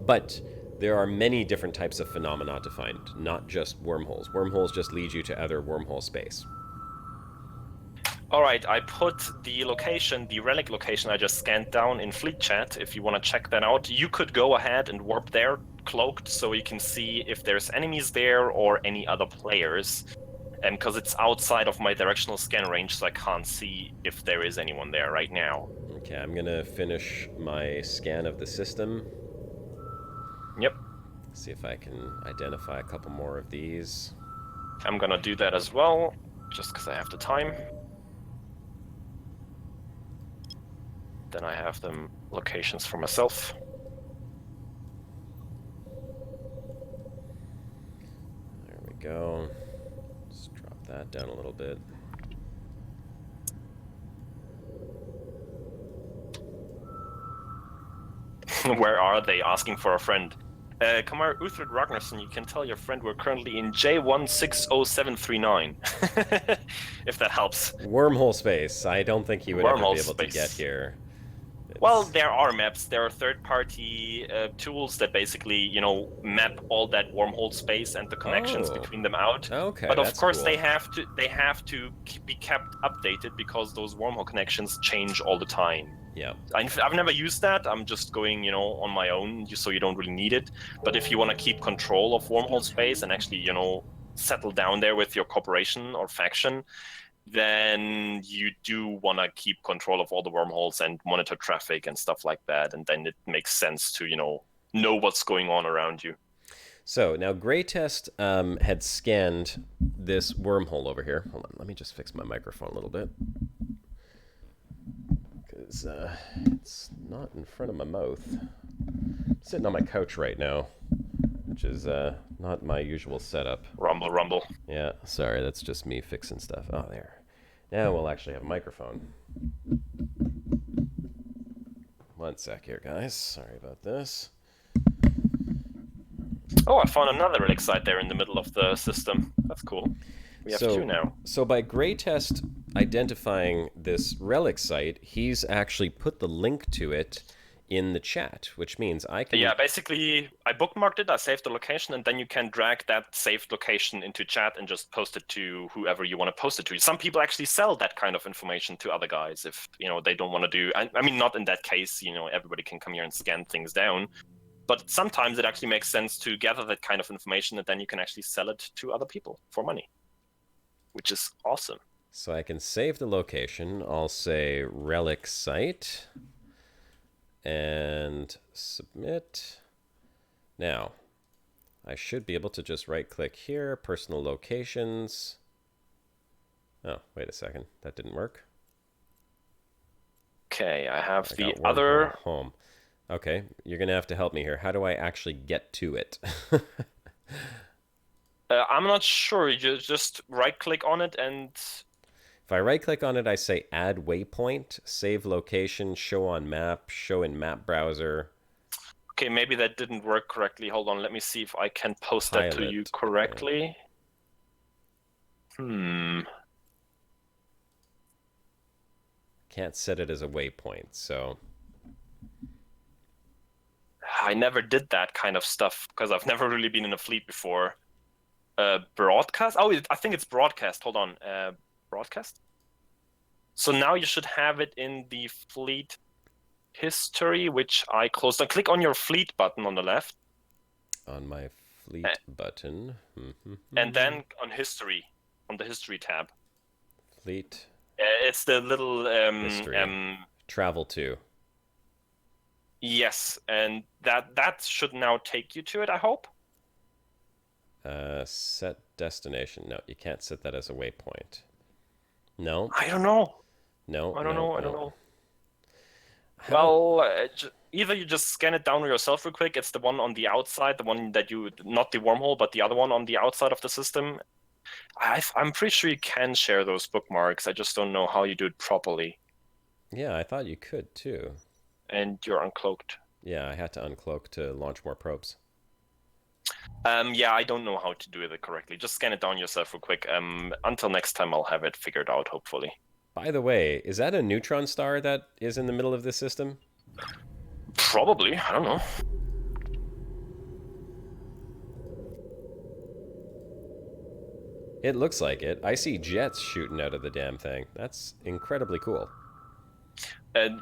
But there are many different types of phenomena to find, not just wormholes. Wormholes just lead you to other wormhole space. All right, I put the location, the relic location I just scanned down in Fleet Chat. If you want to check that out, you could go ahead and warp there, cloaked, so you can see if there's enemies there or any other players. And because it's outside of my directional scan range, so I can't see if there is anyone there right now. Okay, I'm gonna finish my scan of the system. Yep. See if I can identify a couple more of these. I'm gonna do that as well, just because I have the time. Then I have them locations for myself. There we go. Let's drop that down a little bit. Where are they? Asking for a friend. Kamar Uthred Ragnarsson, you can tell your friend we're currently in J160739. If that helps. Wormhole space. I don't think he would ever Wormhole be able to space. get here. Well, there are maps. There are third-party tools that basically, map all that wormhole space and the connections Oh. between them out. Okay, But of that's course, cool. they have to be kept updated because those wormhole connections change all the time. Yeah. I've never used that. I'm just going, on my own, so you don't really need it. But if you want to keep control of wormhole space and actually, settle down there with your corporation or faction, then you do want to keep control of all the wormholes and monitor traffic and stuff like that. And then it makes sense to, know what's going on around you. So now Greytest had scanned this wormhole over here. Hold on, let me just fix my microphone a little bit. Because it's not in front of my mouth. I'm sitting on my couch right now, which is not my usual setup. Rumble, rumble. Yeah, sorry, that's just me fixing stuff. Oh, there. Now we'll actually have a microphone. One sec here, guys. Sorry about this. Oh, I found another relic site there in the middle of the system. That's cool. We have two now. So by Greytest identifying this relic site, he's actually put the link to it in the chat, which means I can... Yeah, basically, I bookmarked it, I saved the location, and then you can drag that saved location into chat and just post it to whoever you want to post it to. Some people actually sell that kind of information to other guys if, they don't want to do... I mean, not in that case, everybody can come here and scan things down. But sometimes it actually makes sense to gather that kind of information, and then you can actually sell it to other people for money, which is awesome. So I can save the location. I'll say relic site and submit. Now, I should be able to just right-click here, personal locations. Oh, wait a second. That didn't work. Okay, I have I the got other... home. Okay, you're going to have to help me here. How do I actually get to it? I'm not sure. You just right-click on it and... If I right-click on it, I say Add Waypoint, Save Location, Show on Map, Show in Map Browser. Okay, maybe that didn't work correctly. Hold on, let me see if I can post that to you correctly. Can't set it as a waypoint, so... I never did that kind of stuff because I've never really been in a fleet before. Broadcast? Oh, I think it's broadcast. Hold on. Broadcast? So now you should have it in the fleet history, which I closed. Now click on your fleet button on the left. On my fleet button. And then on history, on the history tab. Fleet. It's the little... History. Travel to. Yes, and that should now take you to it, I hope. Set destination. No, you can't set that as a waypoint. No, I don't know. no, I don't no, know. I no. don't know. How- Well, either you just scan it down yourself real quick. It's the one on the outside, the one that you, not the wormhole, but the other one on the outside of the system. I'm pretty sure you can share those bookmarks. I just don't know how you do it properly. Yeah, I thought you could too. And you're uncloaked. Yeah, I had to uncloak to launch more probes. Yeah, I don't know how to do it correctly. Just scan it down yourself real quick. Until next time, I'll have it figured out, hopefully. By the way, is that a neutron star that is in the middle of this system? Probably. I don't know. It looks like it. I see jets shooting out of the damn thing. That's incredibly cool. And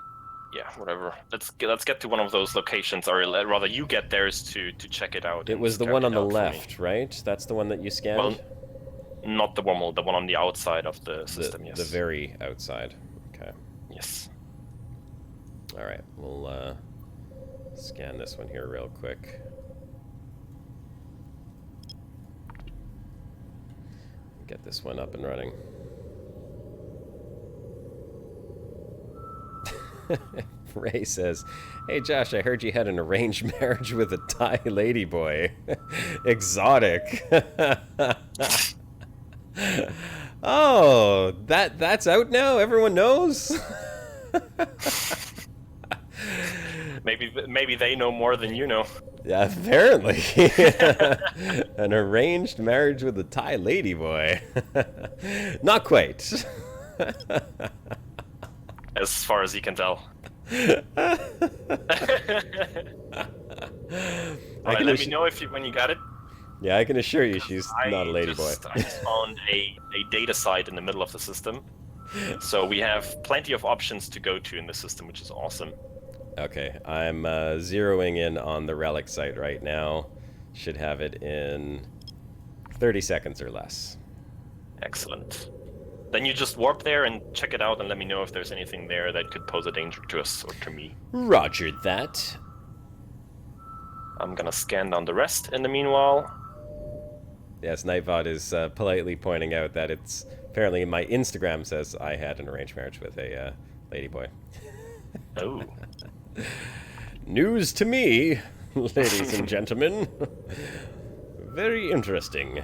yeah, whatever. Let's get to one of those locations, or rather, you get theirs to check it out. It and was the scout one it on the out for me. left, right? That's the one that you scanned? Well, not the wormhole, the one on the outside of the system. Yes. The very outside. Okay. Yes. All right. We'll scan this one here real quick. Get this one up and running. Ray says, "Hey Josh, I heard you had an arranged marriage with a Thai ladyboy. Exotic." Oh, that's out now? Everyone knows? Maybe they know more than you know. Yeah, apparently. An arranged marriage with a Thai ladyboy. Not quite. As far as you can tell. Alright, let me know when you got it. Yeah, I can assure you she's not a ladyboy. I just found a data site in the middle of the system. So we have plenty of options to go to in the system, which is awesome. Okay, I'm zeroing in on the relic site right now. Should have it in 30 seconds or less. Excellent. Then you just warp there and check it out and let me know if there's anything there that could pose a danger to us or to me. Roger that. I'm gonna scan down the rest in the meanwhile. Yes, Nightbot is politely pointing out that it's apparently my Instagram says I had an arranged marriage with a ladyboy. Oh. News to me, ladies and gentlemen. Very interesting.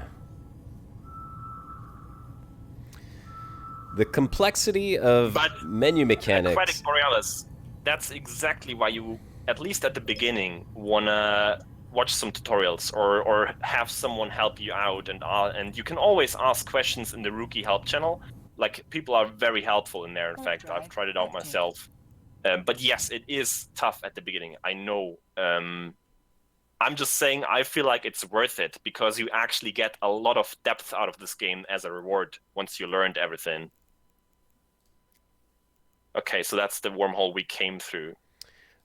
The complexity of menu mechanics. Aquatic Borealis, that's exactly why you, at least at the beginning, wanna watch some tutorials or have someone help you out, and you can always ask questions in the Rookie Help channel. Like, people are very helpful in there. In fact, I've tried it out myself. But yes, it is tough at the beginning. I know. I'm just saying I feel like it's worth it because you actually get a lot of depth out of this game as a reward once you learned everything. Okay, so that's the wormhole we came through.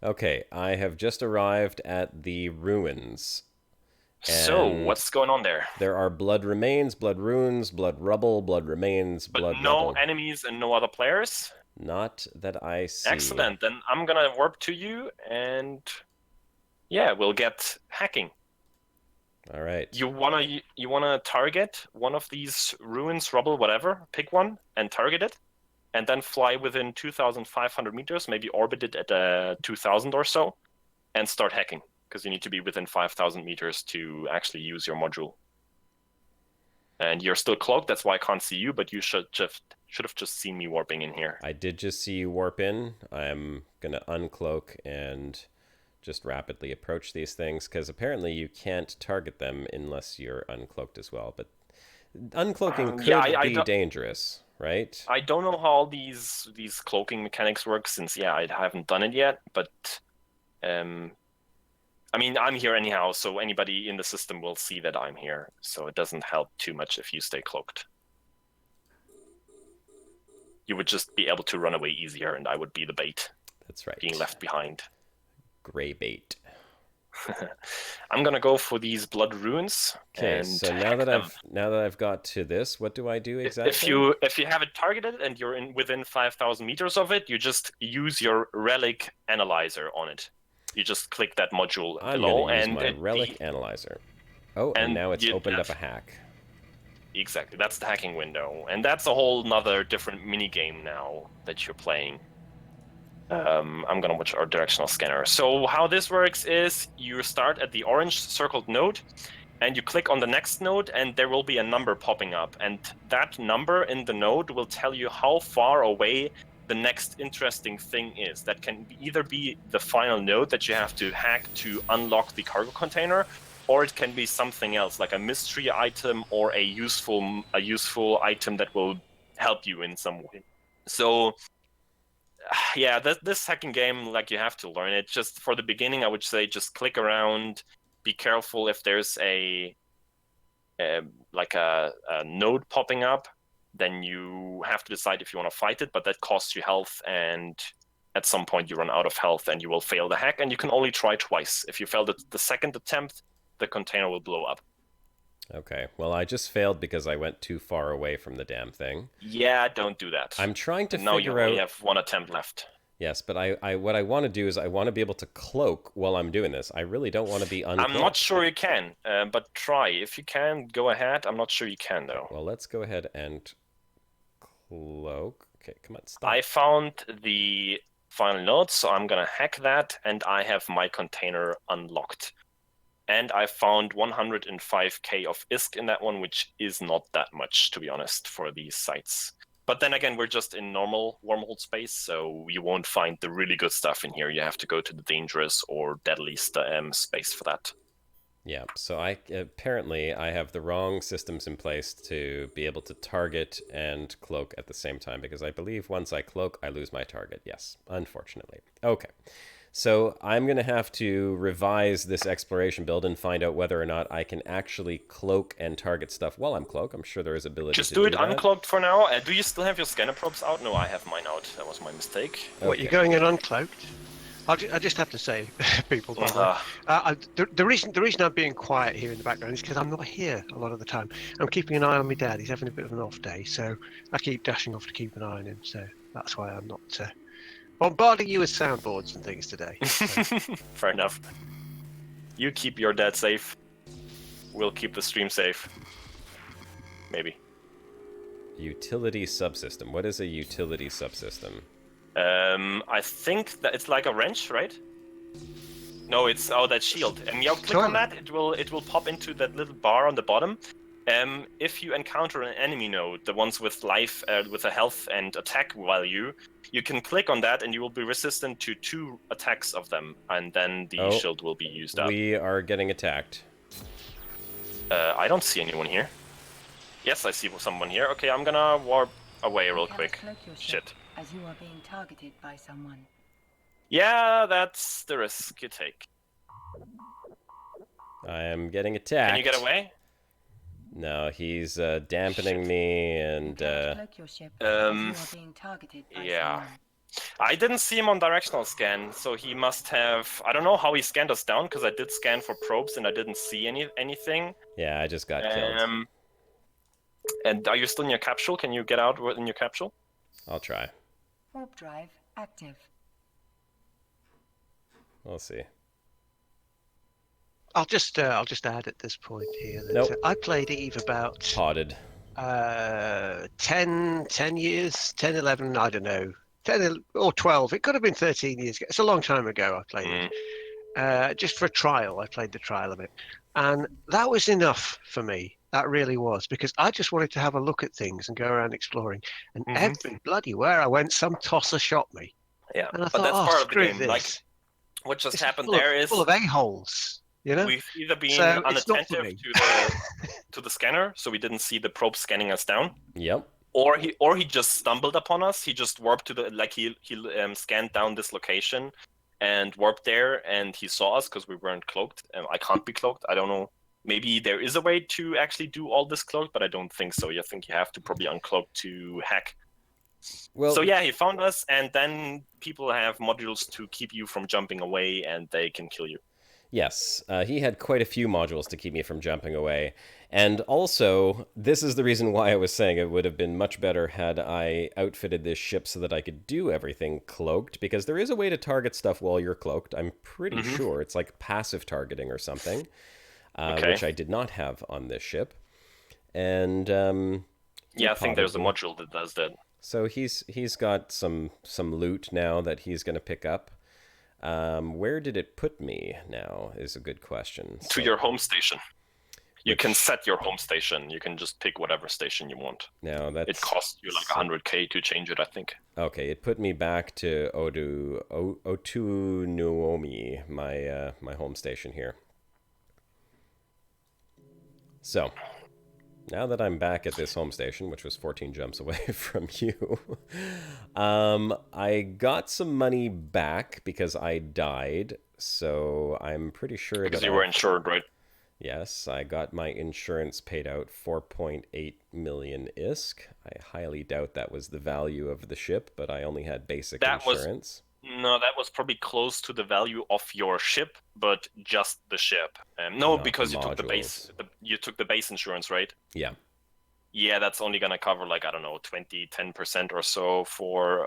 Okay, I have just arrived at the ruins. So, what's going on there? There are blood remains, blood ruins, blood rubble, blood remains, blood But no rubble. enemies and no other players? Not that I see. Excellent. Then I'm gonna warp to you, and yeah, we'll get hacking. All right. You wanna target one of these ruins, rubble, whatever. Pick one and target it, and then fly within 2,500 meters. Maybe orbit it at 2,000 or so, and start hacking. Because you need to be within 5,000 meters to actually use your module. And you're still cloaked. That's why I can't see you. But you should have just seen me warping in here. I did just see you warp in. I'm going to uncloak and just rapidly approach these things, because apparently you can't target them unless you're uncloaked as well. But uncloaking could be dangerous, right? I don't know how all these cloaking mechanics work, since I haven't done it yet. But I mean, I'm here anyhow, so anybody in the system will see that I'm here. So it doesn't help too much if you stay cloaked. You would just be able to run away easier, and I would be the bait. That's right. Being left behind. Gray bait. I'm gonna go for these blood ruins. Okay, and so now that I've got to this, what do I do exactly? If you have it targeted and you're within 5,000 meters of it, you just use your relic analyzer on it. You just click that module I'm below, going to use and my relic analyzer. Oh, and now it's opened up a hack. Exactly, that's the hacking window, and that's a whole nother different mini game now that you're playing. I'm gonna watch our directional scanner. So how this works is you start at the orange circled node, and you click on the next node, and there will be a number popping up, and that number in the node will tell you how far away the next interesting thing is. That can either be the final node that you have to hack to unlock the cargo container, or it can be something else, like a mystery item or a useful item that will help you in some way. So yeah, this hacking game, like, you have to learn it. Just for the beginning, I would say just click around, be careful if there's a node popping up, then you have to decide if you want to fight it, but that costs you health, and at some point you run out of health and you will fail the hack, and you can only try twice. If you fail the second attempt, the container will blow up. Okay, well, I just failed because I went too far away from the damn thing. Yeah, don't do that. I'm trying to now figure you only out... have one attempt left. Yes, but what I want to do is I want to be able to cloak while I'm doing this. I really don't want to be uncloaked. I'm not sure you can, but try. If you can, go ahead. I'm not sure you can, though. Well, let's go ahead and cloak. Okay, come on, stop. I found the final node, so I'm going to hack that, and I have my container unlocked. And I found 105k of ISK in that one, which is not that much, to be honest, for these sites. But then again, we're just in normal wormhole space, so you won't find the really good stuff in here. You have to go to the dangerous or deadly space for that. Yeah, so apparently I have the wrong systems in place to be able to target and cloak at the same time, because I believe once I cloak, I lose my target. Yes, unfortunately. Okay. So I'm going to have to revise this exploration build and find out whether or not I can actually cloak and target stuff while I'm cloak. I'm sure there is ability Just to do it that. uncloaked for now. Do you still have your scanner probes out? No, I have mine out. That was my mistake. What, you're going in uncloaked? I just have to say, people, by the way, the reason I'm being quiet here in the background is because I'm not here a lot of the time. I'm keeping an eye on my dad. He's having a bit of an off day, so I keep dashing off to keep an eye on him. So that's why I'm not bombarding you with soundboards and things today. So. Fair enough. You keep your dad safe. We'll keep the stream safe. Maybe. Utility subsystem. What is a utility subsystem? I think that it's like a wrench, right? No, it's that shield. And you click on that, it will pop into that little bar on the bottom. If you encounter an enemy node, the ones with life, with a health and attack value, you can click on that and you will be resistant to 2 attacks of them, and then the shield will be used up. We are getting attacked. I don't see anyone here. Yes, I see someone here. Okay, I'm gonna warp away real quick. Shit. As you are being targeted by someone. Yeah, that's the risk you take. I am getting attacked. Can you get away? No, he's dampening me and... yeah. I didn't see him on directional scan, so he must have... I don't know how he scanned us down, because I did scan for probes and I didn't see anything. Yeah, I just got killed. And are you still in your capsule? Can you get out in your capsule? I'll try. Warp drive active. We'll see. I'll just add at this point here that Nope. I played Eve about Potted. 10 years, 10, 11, I don't know, 10 or 12. It could have been 13 years ago. It's a long time ago I played it. Just for a trial, I played the trial of it. And that was enough for me. That really was, because I just wanted to have a look at things and go around exploring. And every bloody where I went, some tosser shot me. Yeah, and I but thought, that's part of the game. This. Like, what just happened full there of, is full of a-holes. You know? We've either been So it's not for unattentive me. to the scanner, so we didn't see the probe scanning us down. Yep. Or he just stumbled upon us. He just warped to the he scanned down this location and warped there, and he saw us because we weren't cloaked. I can't be cloaked. I don't know. Maybe there is a way to actually do all this cloaked, but I don't think so. I think you have to probably uncloak to hack. Well, So yeah, he found us, and then people have modules to keep you from jumping away, and they can kill you. Yes, he had quite a few modules to keep me from jumping away. And also, this is the reason why I was saying it would have been much better had I outfitted this ship so that I could do everything cloaked, because there is a way to target stuff while you're cloaked. I'm pretty sure it's like passive targeting or something, Okay. which I did not have on this ship. And Yeah, I think there's a probably- module that does that. So he's got some loot now that he's going to pick up. Where did it put me now is a good question. To So- your home station. You can Which- set your home station. You can just pick whatever station you want. Now that's It costs you like 100k to change it, I think. okay. It put me back to Otunuomi, my home station here. So now that I'm back at this home station, which was 14 jumps away from you, I got some money back because I died. So I'm pretty sure Because that you were insured, right? Yes, I got my insurance paid out 4.8 million ISK. I highly doubt that was the value of the ship, but I only had basic That was- insurance. No, that was probably close to the value of your ship, but just the ship. No, Not because the you took the base. modules. You took the base insurance, right? Yeah. Yeah, that's only gonna cover like, I don't know, 10% or so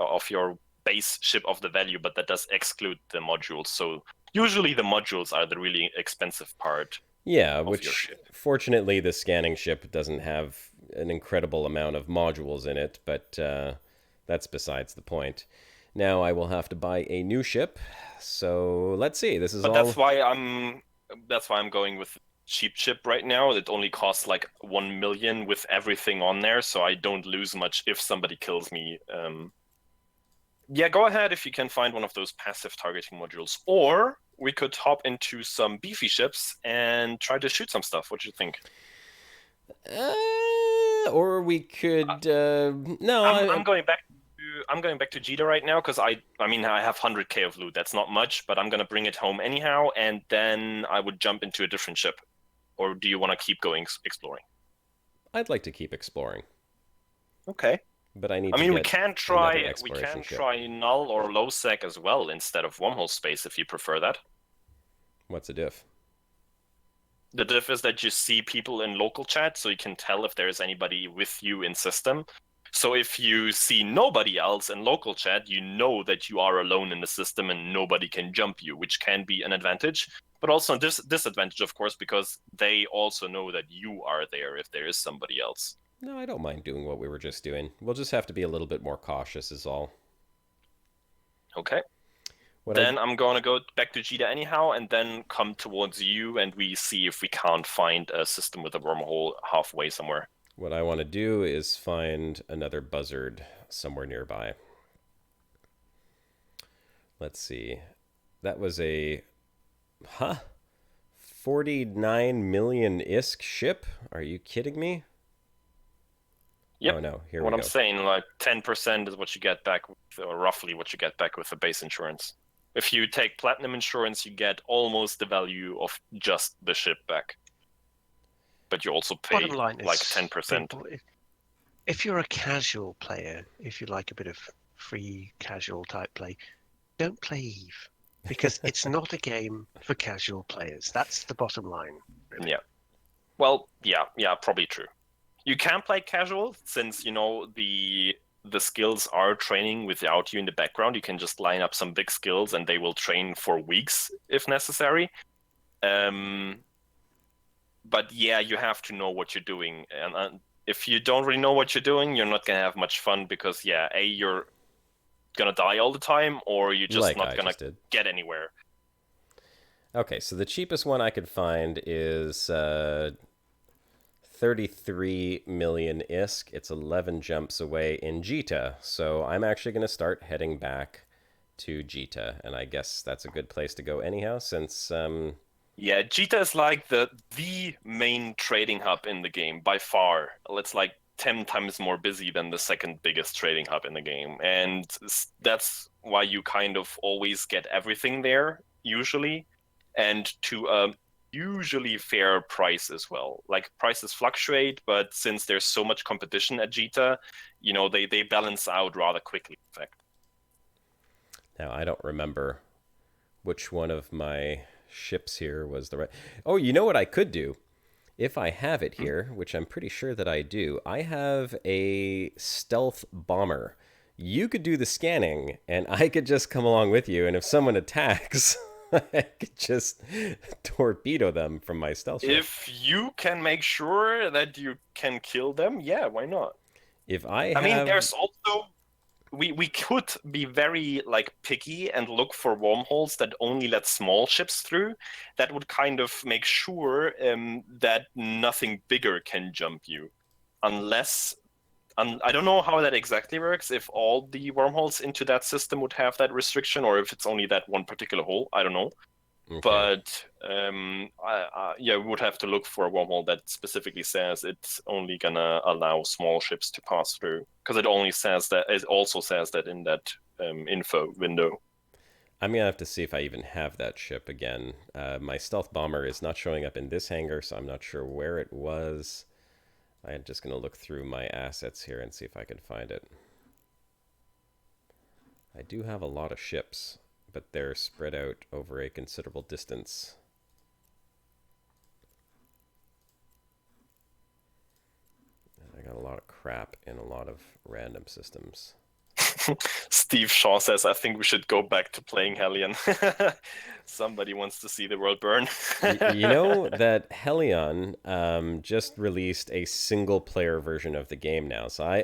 of your base ship of the value, but that does exclude the modules. So usually the modules are the really expensive part. Yeah, your which ship. fortunately the scanning ship doesn't have an incredible amount of modules in it, but that's besides the point. Now I will have to buy a new ship. So let's see. This is But all. that's why I'm going with cheap ship right now. It only costs like 1 million with everything on there, so I don't lose much if somebody kills me. Yeah, go ahead if you can find one of those passive targeting modules, or we could hop into some beefy ships and try to shoot some stuff. What do you think? Or we could. No, I'm going back. I'm going back to Jita right now because I mean I have 100k of loot. That's not much, but I'm gonna bring it home anyhow, and then I would jump into a different ship. Or do you want to keep going exploring? I'd like to keep exploring, Okay. but I need. I to mean, we get can another try exploration ship. null or low sec as well instead of wormhole space if you prefer that. What's the diff? The diff is that you see people in local chat, so you can tell if there is anybody with you in system. So if you see nobody else in local chat, you know that you are alone in the system and nobody can jump you, which can be an advantage, but also a disadvantage, of course, because they also know that you are there if there is somebody else. No, I don't mind doing what we were just doing. We'll just have to be a little bit more cautious, is all. Okay. What Then I'm going to go back to Jita anyhow, and then come towards you, and we see if we can't find a system with a wormhole halfway somewhere. What I want to do is find another Buzzard somewhere nearby. Let's see. That was a 49 million ISK ship? Are you kidding me? Yep. Oh no, here What we I'm go. saying, like 10% is what you get back, or roughly what you get back with the base insurance. If you take platinum insurance, you get almost the value of just the ship back. But you also pay Bottom line is, like 10%. people, if you're a casual player, if you like a bit of free casual type play, don't play Eve because it's not a game for casual players. That's the bottom line. Really. Yeah. Well, yeah, probably true. You can play casual since, you know, the skills are training without you in the background. You can just line up some big skills and they will train for weeks if necessary. But yeah, you have to know what you're doing. And if you don't really know what you're doing, you're not going to have much fun because, yeah, A, you're going to die all the time, or you're just Like I not going just to did. get anywhere. Okay, so the cheapest one I could find is 33 million ISK. It's 11 jumps away in Jita. So I'm actually going to start heading back to Jita. And I guess that's a good place to go anyhow, since... Yeah, Jita is like the main trading hub in the game by far. It's like 10 times more busy than the second biggest trading hub in the game. And that's why you kind of always get everything there, usually, and to a usually fair price as well. Like, prices fluctuate, but since there's so much competition at Jita, you know, they balance out rather quickly, in fact. Now, I don't remember which one of my ships here was the right... Oh, you know what I could do? If I have it here, which I'm pretty sure that I do, I have a stealth bomber. You could do the scanning, and I could just come along with you, and if someone attacks, I could just torpedo them from my stealth ship. If you can make sure that you can kill them, yeah, why not? If I I mean, have... there's also we could be very like picky and look for wormholes that only let small ships through. That would kind of make sure that nothing bigger can jump you, unless I don't know how that exactly works. If all the wormholes into that system would have that restriction, or if it's only that one particular hole, I don't know. Okay. But yeah, we would have to look for a wormhole that specifically says it's only gonna allow small ships to pass through, because it only says that. It also says that in that info window. I'm gonna have to see if I even have that ship again. My stealth bomber is not showing up in this hangar, so I'm not sure where it was. I'm just gonna look through my assets here and see if I can find it. I do have a lot of ships, but they're spread out over a considerable distance. And I got a lot of crap in a lot of random systems. Steve Shaw says, "I think we should go back to playing Hellion." Somebody wants to see the world burn. You know that Hellion just released a single-player version of the game now, so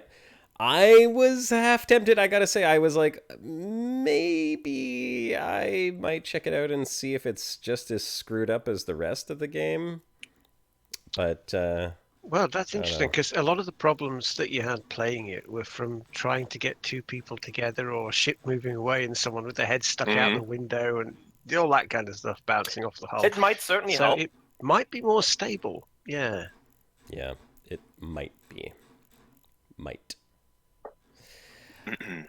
I was half tempted. I gotta say, I was like, maybe I might check it out and see if it's just as screwed up as the rest of the game. But Well, that's interesting because a lot of the problems that you had playing it were from trying to get two people together or a ship moving away and someone with their head stuck out the window and all that kind of stuff bouncing off the hull. It might certainly so help. it might be more stable. Yeah. yeah, it might be. Might.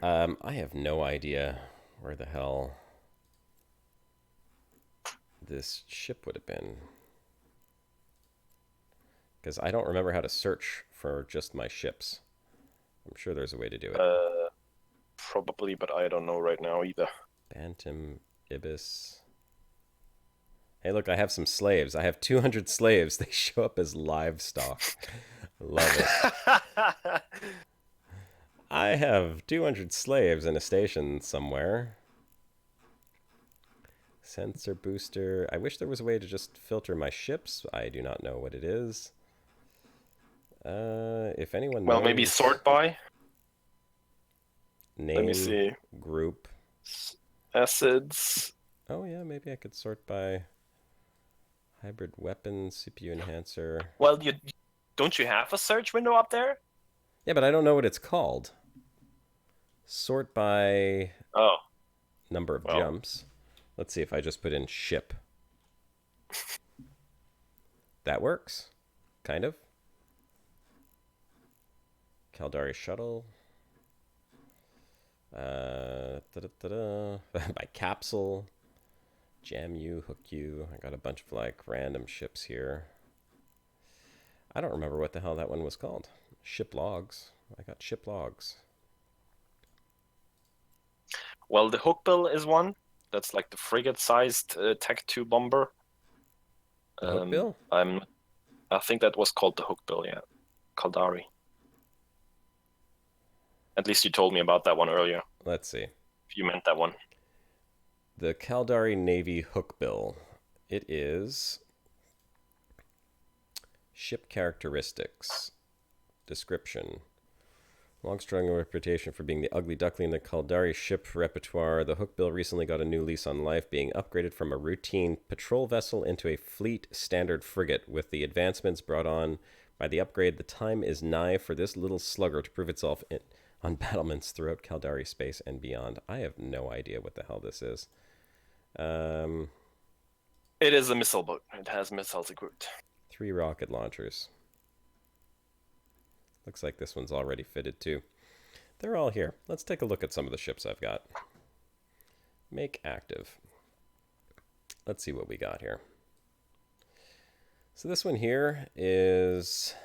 I have no idea where the hell this ship would have been. Because I don't remember how to search for just my ships. I'm sure there's a way to do it. Probably, but I don't know right now either. Bantam, Ibis. Hey, look, I have some slaves. I have 200 slaves. They show up as livestock. I love it. I have 200 slaves in a station somewhere. Sensor booster. I wish there was a way to just filter my ships. I do not know what it is. If anyone knows... Well, maybe sort by. Name, Let me see. group. Acids. Oh, yeah, maybe I could sort by hybrid weapon, CPU enhancer. Well, don't you have a search window up there? Yeah, but I don't know what it's called. Sort by number of jumps. Let's see if I just put in ship. That works. Kind of. Caldari shuttle. By capsule. Jam you, hook you. I got a bunch of like random ships here. I don't remember what the hell that one was called. Ship logs. I got ship logs. Well, the Hookbill is one. That's like the frigate-sized Tech 2 bomber. The Hookbill? I think that was called the Hookbill, yeah. Caldari. At least you told me about that one earlier. Let's see. If you meant that one. The Caldari Navy Hookbill. It is ship characteristics. Description. Long-strong reputation for being the ugly duckling in the Caldari ship repertoire, the Hookbill recently got a new lease on life, being upgraded from a routine patrol vessel into a fleet standard frigate. With the advancements brought on by the upgrade, the time is nigh for this little slugger to prove itself on battlements throughout Caldari space and beyond. I have no idea what the hell this is. It is a missile boat. It has missiles equipped. 3 rocket launchers. Looks like this one's already fitted too. They're all here. Let's take a look at some of the ships I've got. Make active. Let's see what we got here. So this one here is...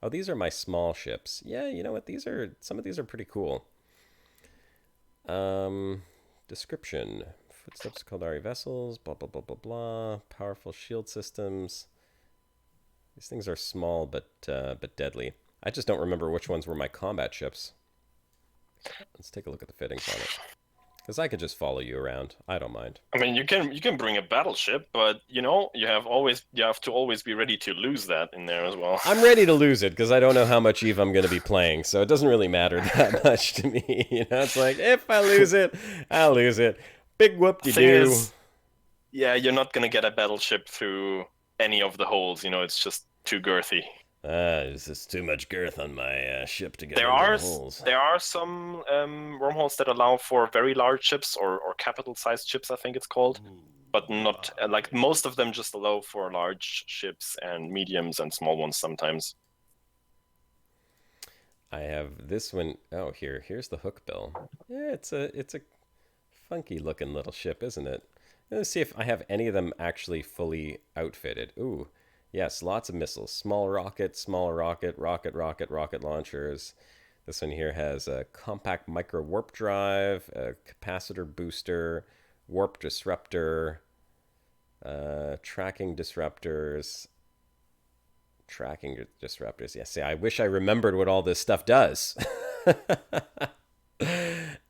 Oh, these are my small ships. Yeah, you know what? Some of these are pretty cool. Description. Footsteps of Kaldari vessels, blah, blah, blah, blah, blah. Powerful shield systems. These things are small but deadly. I just don't remember which ones were my combat ships. Let's take a look at the fittings on it. Because I could just follow you around. I don't mind. I mean, you can bring a battleship, but you have to always be ready to lose that in there as well. I'm ready to lose it because I don't know how much EVE I'm going to be playing, so it doesn't really matter that much to me. It's like, if I lose it, I'll lose it. Big whoop-de-doo. Yeah, you're not gonna get a battleship through any of the holes. It's just too girthy. Is this too much girth on my ship to get There into are the holes? there are some wormholes that allow for very large ships or capital-sized ships, I think it's called, but not like most of them just allow for large ships and mediums and small ones sometimes. I have this one. Oh, here's the hook bill. Yeah, it's a funky-looking little ship, isn't it? Let's see if I have any of them actually fully outfitted. Ooh. Yes, lots of missiles. Small rocket, smaller rocket, rocket launchers. This one here has a compact micro warp drive, a capacitor booster, warp disruptor, tracking disruptors. Yeah, see, I wish I remembered what all this stuff does.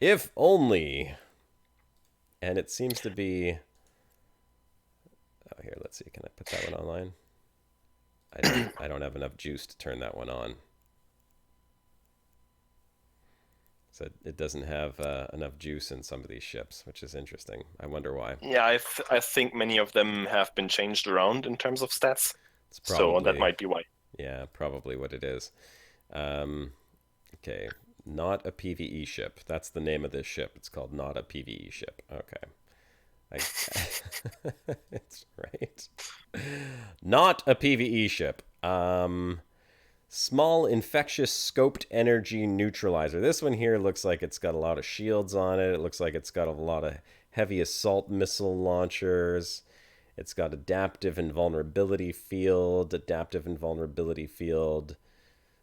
If only. And it seems to be... Oh, here, let's see. Can I put that one online? I don't have enough juice to turn that one on. So it doesn't have enough juice in some of these ships, which is interesting. I wonder why. Yeah, I think many of them have been changed around in terms of stats. It's probably, so that might be why. Yeah, probably what it is. Okay, not a PvE ship. That's the name of this ship. It's called Not a PvE ship. Okay. It's right. Not a PvE ship. Small infectious scoped energy neutralizer. This one here looks like it's got a lot of shields on it. It looks like it's got a lot of heavy assault missile launchers. It's got adaptive invulnerability field.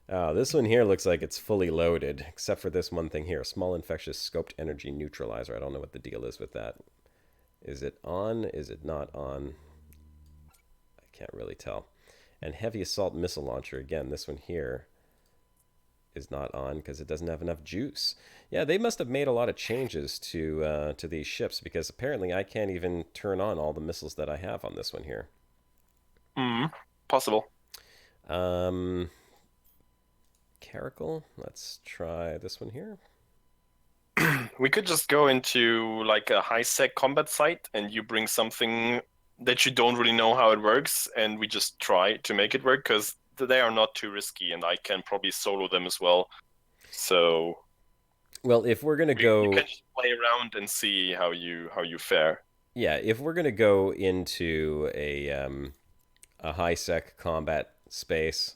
Oh, this one here looks like it's fully loaded, except for this one thing here. Small infectious scoped energy neutralizer. I don't know what the deal is with that. Is it on? Is it not on? I can't really tell. And heavy assault missile launcher. Again, this one here is not on because it doesn't have enough juice. Yeah, they must have made a lot of changes to these ships because apparently I can't even turn on all the missiles that I have on this one here. Possible. Caracal. Let's try this one here. We could just go into like a high-sec combat site and you bring something that you don't really know how it works and we just try to make it work because they are not too risky and I can probably solo them as well. So... Well, if we're going to go... You can just play around and see how you fare. Yeah, if we're going to go into a high-sec combat space,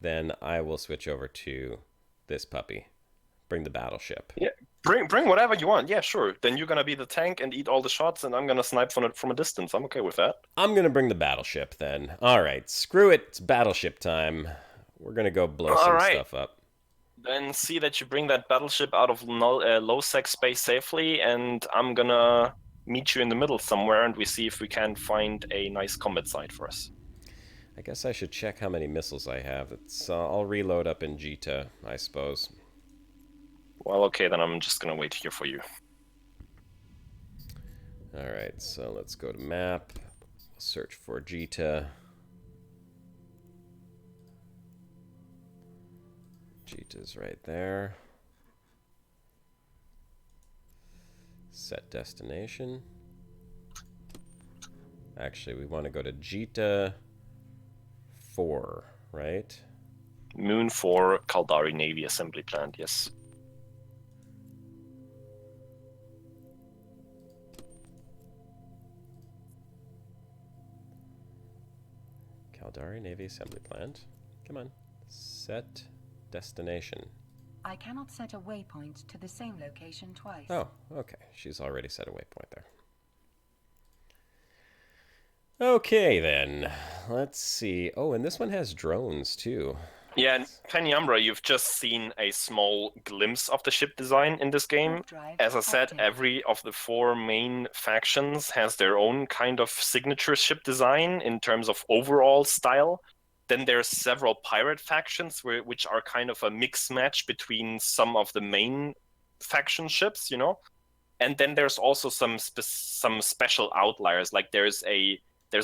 then I will switch over to this puppy. Bring the battleship. Yeah, bring whatever you want. Yeah, sure. Then you're gonna be the tank and eat all the shots, and I'm gonna snipe from a distance. I'm okay with that. I'm gonna bring the battleship then. All right, screw it. It's battleship time. We're gonna go blow some stuff up. Then see that you bring that battleship out of low-sec space safely, and I'm gonna meet you in the middle somewhere, and we see if we can find a nice combat site for us. I guess I should check how many missiles I have. I'll reload up in Jita, I suppose. Well, okay, then I'm just gonna wait here for you. Alright, so let's go to map. Search for Jita. Jita's right there. Set destination. Actually, we want to go to Jita 4, right? Moon 4, Kaldari Navy Assembly Plant, yes. Kaldari Navy Assembly Plant. Come on. Set destination. I cannot set a waypoint to the same location twice. Oh, okay. She's already set a waypoint there. Okay, then. Let's see. Oh, and this one has drones, too. Yeah, and Penumbra, you've just seen a small glimpse of the ship design in this game. Warp drive As I said, active. every of the 4 main factions has their own kind of signature ship design in terms of overall style. Then there's several pirate factions which are kind of a mix match between some of the main faction ships, you know. And then there's also some special outliers. Like there's a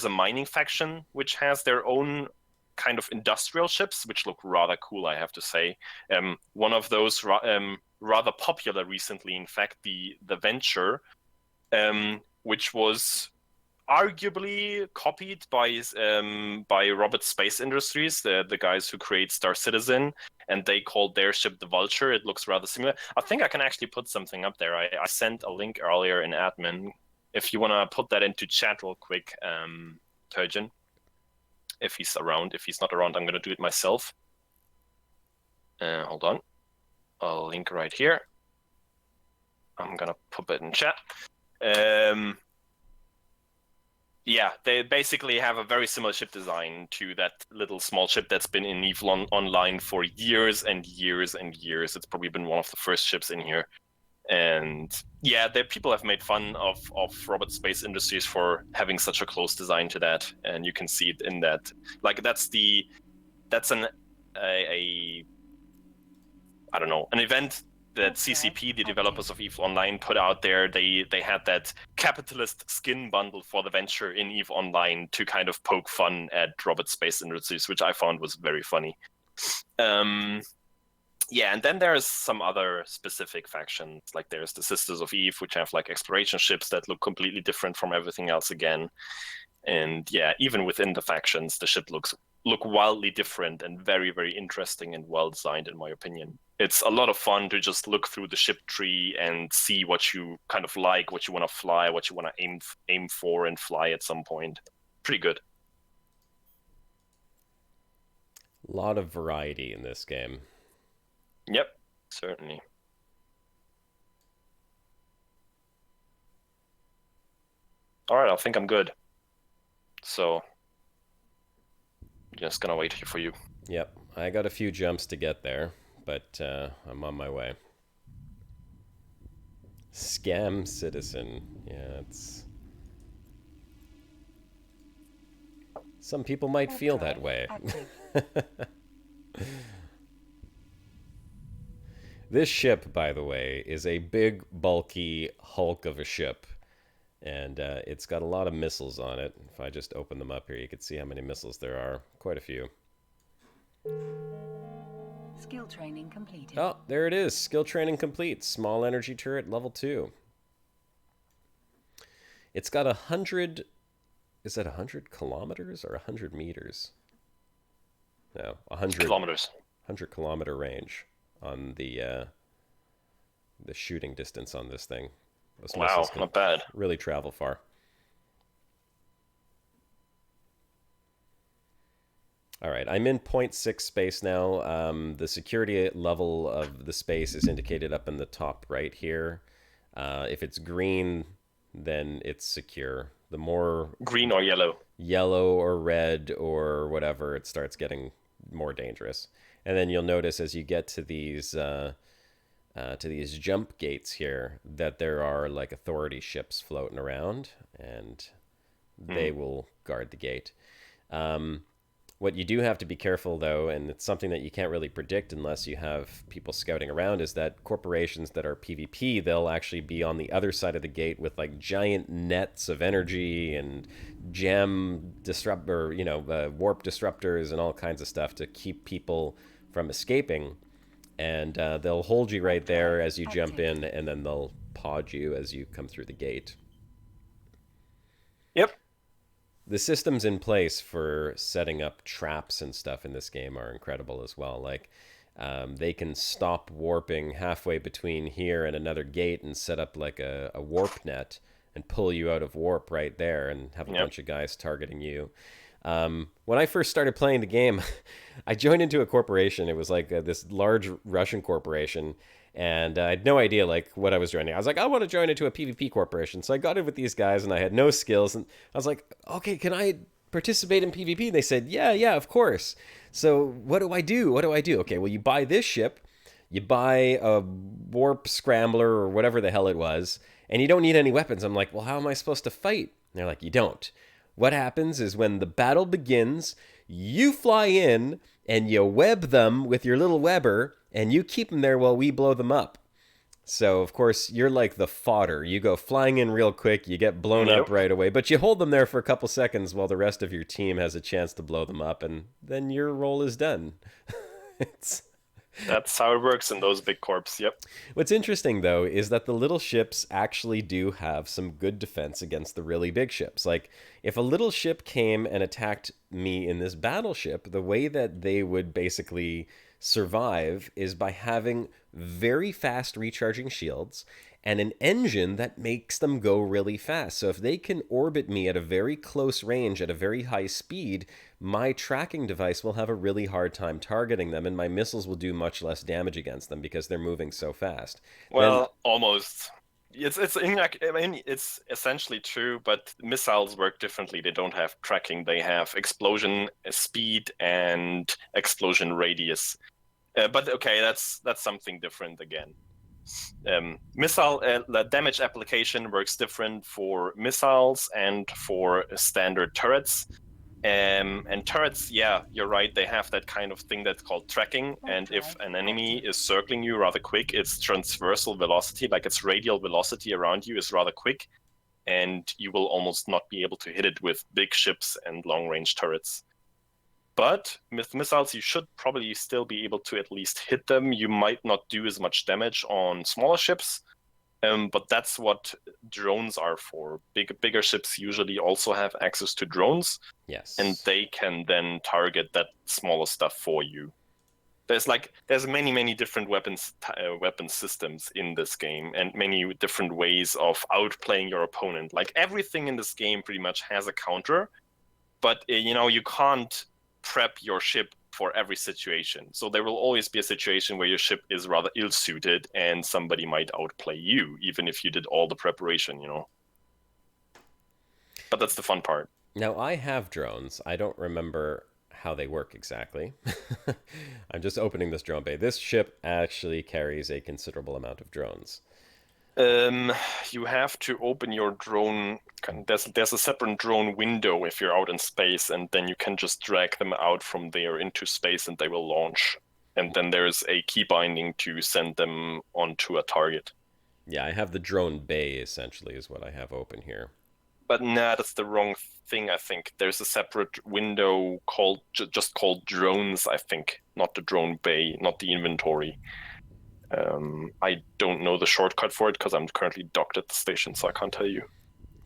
mining faction which has their own kind of industrial ships, which look rather cool, I have to say. One of those rather popular recently, in fact, the Venture, which was arguably copied by Robert Space Industries, the guys who create Star Citizen, and they called their ship the Vulture. It looks rather similar. I think I can actually put something up there. I sent a link earlier in admin. If you want to put that into chat real quick, Turgeon, if he's around. If he's not around, I'm going to do it myself. Hold on. I'll link right here. I'm going to put it in chat. Yeah, they basically have a very similar ship design to that little small ship that's been in EVE Online for years and years and years. It's probably been one of the first ships in here. And yeah, people have made fun of Robert Space Industries for having such a close design to that, and you can see it in that. Like that's an event that CCP, the developers of EVE Online, put out there. They had that capitalist skin bundle for the Venture in EVE Online to kind of poke fun at Robert Space Industries, which I found was very funny. Yeah, and then there's some other specific factions, like there's the Sisters of Eve, which have like exploration ships that look completely different from everything else again. And yeah, even within the factions, the ship look wildly different and very, very interesting and well designed, in my opinion. It's a lot of fun to just look through the ship tree and see what you kind of like, what you want to fly, what you want to aim for and fly at some point. Pretty good. A lot of variety in this game. Yep, certainly. All right, I think I'm good. So, just gonna wait here for you. Yep, I got a few jumps to get there, but I'm on my way. Scam citizen. Yeah, it's... Some people might Warp feel drive that way. active. This ship, by the way, is a big, bulky hulk of a ship. And it's got a lot of missiles on it. If I just open them up here, you can see how many missiles there are. Quite a few. Skill training completed. Oh, there it is. Skill training complete. Small energy turret, level 2. It's got 100... Is that 100 kilometers or 100 meters? No, 100 kilometers. 100 kilometer range on the shooting distance on this thing. Those Wow, missiles can not bad. really travel far. All right, I'm in 0.6 space now. The security level of the space is indicated up in the top right here. If it's green, then it's secure. The more Green or yellow? yellow or red or whatever, it starts getting more dangerous. And then you'll notice as you get to these jump gates here that there are like authority ships floating around, and they will guard the gate. What you do have to be careful, though, and it's something that you can't really predict unless you have people scouting around, is that corporations that are PvP, they'll actually be on the other side of the gate with like giant nets of energy and warp disruptors and all kinds of stuff to keep people from escaping. And they'll hold you right there as you jump in, and then they'll pod you as you come through the gate. Yep. The systems in place for setting up traps and stuff in this game are incredible as well. Like, they can stop warping halfway between here and another gate and set up like a warp net and pull you out of warp right there and have a bunch of guys targeting you. When I first started playing the game, I joined into a corporation. It was like this large Russian corporation, and I had no idea like what I was joining. I was like, I want to join into a PvP corporation. So I got in with these guys, and I had no skills, and I was like, okay, can I participate in PvP? And they said, yeah, of course. So what do I do? Okay, well, you buy this ship, you buy a warp scrambler or whatever the hell it was, and you don't need any weapons. I'm like, well, how am I supposed to fight? And they're like, you don't. What happens is when the battle begins, you fly in and you web them with your little webber, and you keep them there while we blow them up. So, of course, you're like the fodder. You go flying in real quick, you get blown up right away, but you hold them there for a couple seconds while the rest of your team has a chance to blow them up, and then your role is done. That's how it works in those big corps, yep. What's interesting, though, is that the little ships actually do have some good defense against the really big ships. Like, if a little ship came and attacked me in this battleship, the way that they would basically survive is by having very fast recharging shields and an engine that makes them go really fast. So if they can orbit me at a very close range at a very high speed, my tracking device will have a really hard time targeting them, and my missiles will do much less damage against them because they're moving so fast. Well, almost. It's essentially true, but missiles work differently. They don't have tracking. They have explosion speed and explosion radius. But okay, that's something different again. Missile damage application works different for missiles and for standard turrets. And turrets, yeah, you're right. They have that kind of thing that's called tracking. And if an enemy is circling you rather quick, its transversal velocity, like its radial velocity around you, is rather quick, and you will almost not be able to hit it with big ships and long-range turrets. But with missiles, you should probably still be able to at least hit them. You might not do as much damage on smaller ships, but that's what drones are for. Bigger ships usually also have access to drones. Yes. And they can then target that smaller stuff for you. There's many different weapon systems in this game, and many different ways of outplaying your opponent. Like, everything in this game pretty much has a counter, but you can't prep your ship for every situation. So there will always be a situation where your ship is rather ill-suited and somebody might outplay you, even if you did all the preparation, But that's the fun part. Now, I have drones. I don't remember how they work exactly. I'm just opening this drone bay. This ship actually carries a considerable amount of drones. You have to open your drone. There's a separate drone window if you're out in space, and then you can just drag them out from there into space and they will launch. And then there's a key binding to send them onto a target. Yeah, I have the drone bay, essentially, is what I have open here. But nah, that's the wrong thing, I think. There's a separate window just called drones, I think. Not the drone bay, not the inventory. I don't know the shortcut for it because I'm currently docked at the station, so I can't tell you.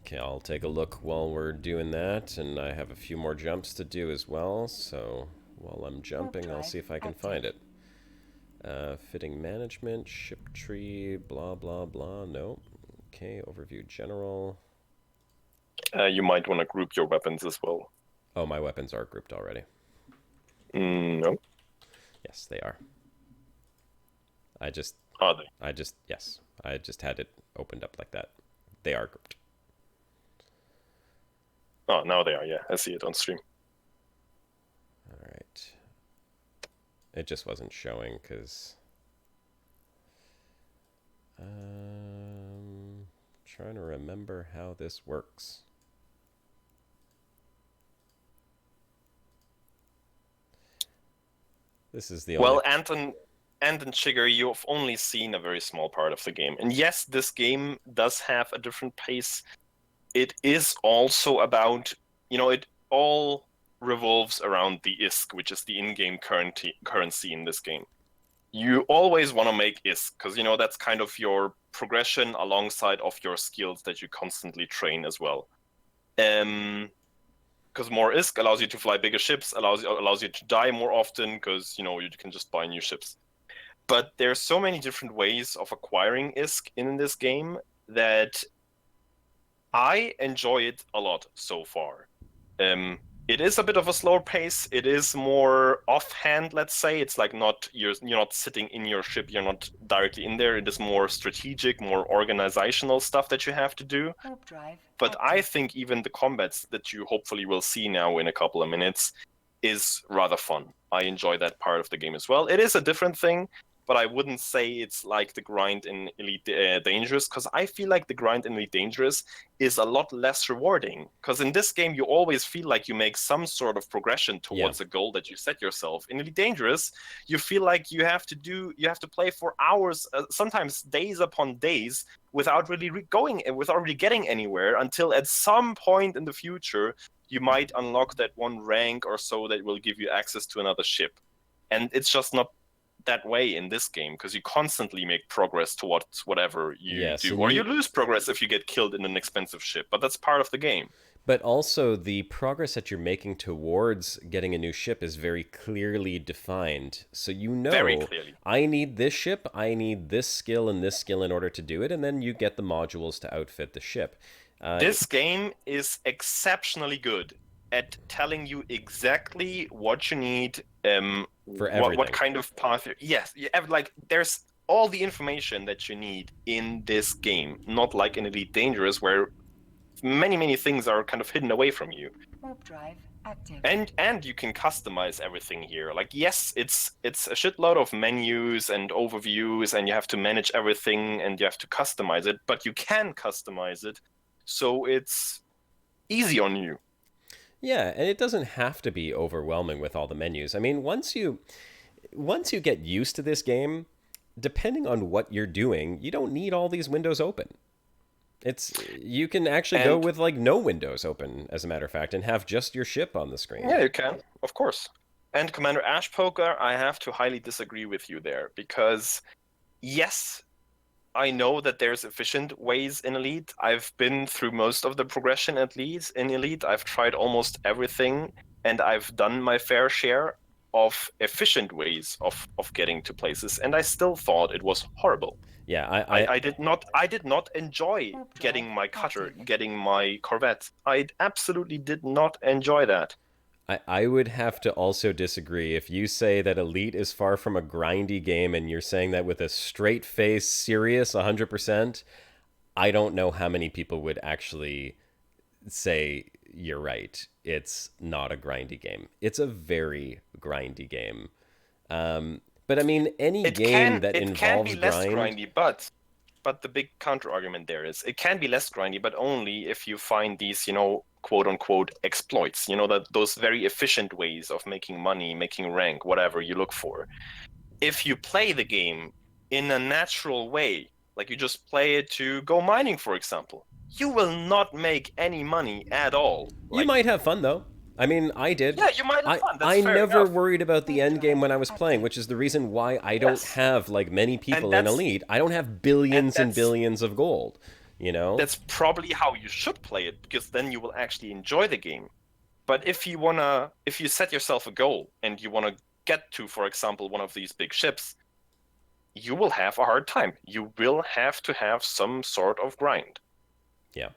Okay, I'll take a look while we're doing that, and I have a few more jumps to do as well, so while I'm jumping, I'll see if I can find it. Fitting management, ship tree, blah, blah, blah, no. Okay, overview general. You might want to group your weapons as well. Oh, my weapons are grouped already. No. Yes, they are. Are they? Yes. I just had it opened up like that. They are grouped. Oh, now they are, yeah. I see it on stream. All right. It just wasn't showing because... trying to remember how this works. This is the only... Well, Anton Chigger, you've only seen a very small part of the game. And yes, this game does have a different pace. It is also about, it all revolves around the ISK, which is the in-game currency in this game. You always want to make ISK, because, that's kind of your progression alongside of your skills that you constantly train as well. Because more ISK allows you to fly bigger ships, allows you to die more often, because, you can just buy new ships. But there's so many different ways of acquiring ISK in this game that I enjoy it a lot so far. It is a bit of a slower pace. It is more offhand, let's say. It's like you're not sitting in your ship, you're not directly in there. It is more strategic, more organizational stuff that you have to do. Warp drive But I active. think even the combats that you hopefully will see now in a couple of minutes is rather fun. I enjoy that part of the game as well. It is a different thing, but I wouldn't say it's like the grind in Elite Dangerous, because I feel like the grind in Elite Dangerous is a lot less rewarding. Because in this game, you always feel like you make some sort of progression towards a goal that you set yourself. In Elite Dangerous, you feel like you have to play for hours, sometimes days upon days, without really without really getting anywhere, until at some point in the future you might unlock that one rank or so that will give you access to another ship. And it's just not that way in this game, because you constantly make progress towards whatever you do, or you lose progress if you get killed in an expensive ship, but that's part of the game. But also, the progress that you're making towards getting a new ship is very clearly defined. So you know, very clearly, I need this ship, I need this skill and this skill in order to do it, and then you get the modules to outfit the ship. This game is exceptionally good at telling you exactly what you need, for everything. What kind of path. Yes, like there's all the information that you need in this game, not like in Elite Dangerous where many things are kind of hidden away from you. Warp drive active. And you can customize everything here. Like, yes, it's a shitload of menus and overviews, and you have to manage everything and you have to customize it, but you can customize it so it's easy on you. Yeah, and it doesn't have to be overwhelming with all the menus. I mean, once you get used to this game, depending on what you're doing, you don't need all these windows open. You can actually go with like no windows open, as a matter of fact, and have just your ship on the screen. Yeah, you can, of course. And Commander Ashpoker, I have to highly disagree with you there, because yes, I know that there's efficient ways in Elite. I've been through most of the progression at least in Elite. I've tried almost everything, and I've done my fair share of efficient ways of getting to places, and I still thought it was horrible. Yeah, I did not enjoy getting my cutter, getting my corvette. I absolutely did not enjoy that. I would have to also disagree. If you say that Elite is far from a grindy game and you're saying that with a straight face, serious 100%, I don't know how many people would actually say you're right. It's not a grindy game. It's a very grindy game. But I mean, any game that involves can be less grind... grindy, but the big counter argument there is it can be less grindy, but only if you find these, quote unquote exploits, those very efficient ways of making money, making rank, whatever you look for. If you play the game in a natural way, like you just play it to go mining, for example, you will not make any money at all. You might have fun though. I mean, I did. Yeah, you might have fun. That's I fair never enough. worried about the end game when I was playing, which is the reason why I don't have, like many people in Elite, I don't have billions and billions of gold, That's probably how you should play it, because then you will actually enjoy the game. But if you set yourself a goal and you want to get to, for example, one of these big ships, you will have a hard time. You will have to have some sort of grind. Yeah.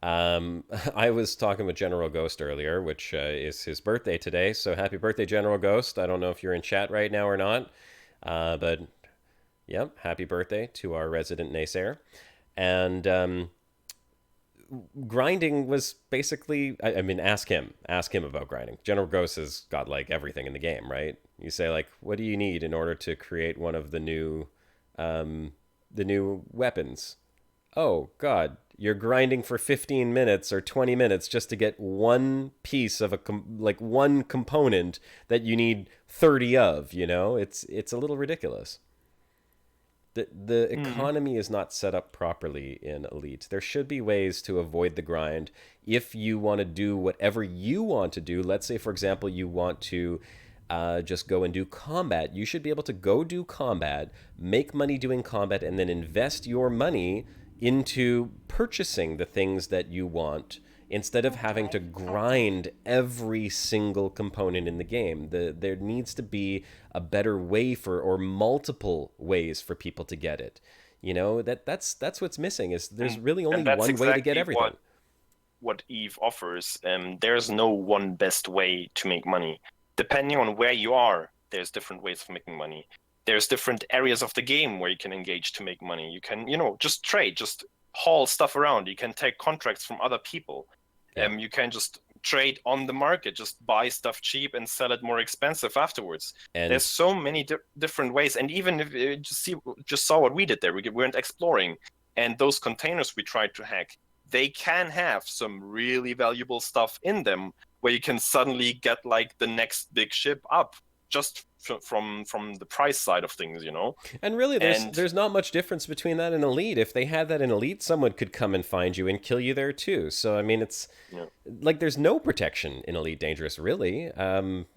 I was talking with General Ghost earlier, which is his birthday today. So happy birthday, General Ghost. I don't know if you're in chat right now or not. But yeah, happy birthday to our resident naysayer. And grinding was basically, I mean, ask him about grinding. General Ghost has got like everything in the game, right? You say like, what do you need in order to create one of the new weapons? Oh God, you're grinding for 15 minutes or 20 minutes just to get one piece of one component that you need 30 of, It's a little ridiculous. The economy is not set up properly in Elite. There should be ways to avoid the grind if you want to do whatever you want to do. Let's say, for example, you want to just go and do combat. You should be able to go do combat, make money doing combat, and then invest your money into purchasing the things that you want instead of having to grind every single component in the game. There needs to be a better way or multiple ways for people to get it. That's what's missing, is there's really only one way to get everything. what Eve offers, there's no one best way to make money. Depending on where you are, there's different ways of making money. There's different areas of the game where you can engage to make money. You can, just trade, just haul stuff around. You can take contracts from other people. Yeah. You can just trade on the market, just buy stuff cheap and sell it more expensive afterwards. And There's so many different ways. And even if you just saw what we did there, we weren't exploring. And those containers we tried to hack, they can have some really valuable stuff in them where you can suddenly get like the next big ship up just from the price side of things, And really, there's not much difference between that and Elite. If they had that in Elite, someone could come and find you and kill you there too. So, I mean, it's like there's no protection in Elite Dangerous, really.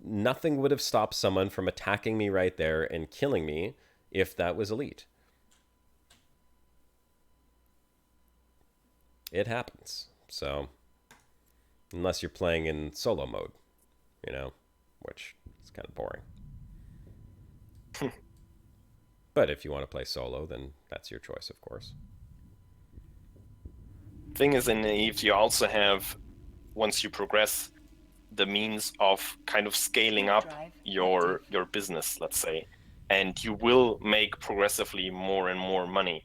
Nothing would have stopped someone from attacking me right there and killing me if that was Elite. It happens. So, unless you're playing in solo mode, which is kind of boring. But if you want to play solo, then that's your choice, of course. Thing is, in Eve, you also have, once you progress, the means of kind of scaling up your business, let's say, and you will make progressively more and more money.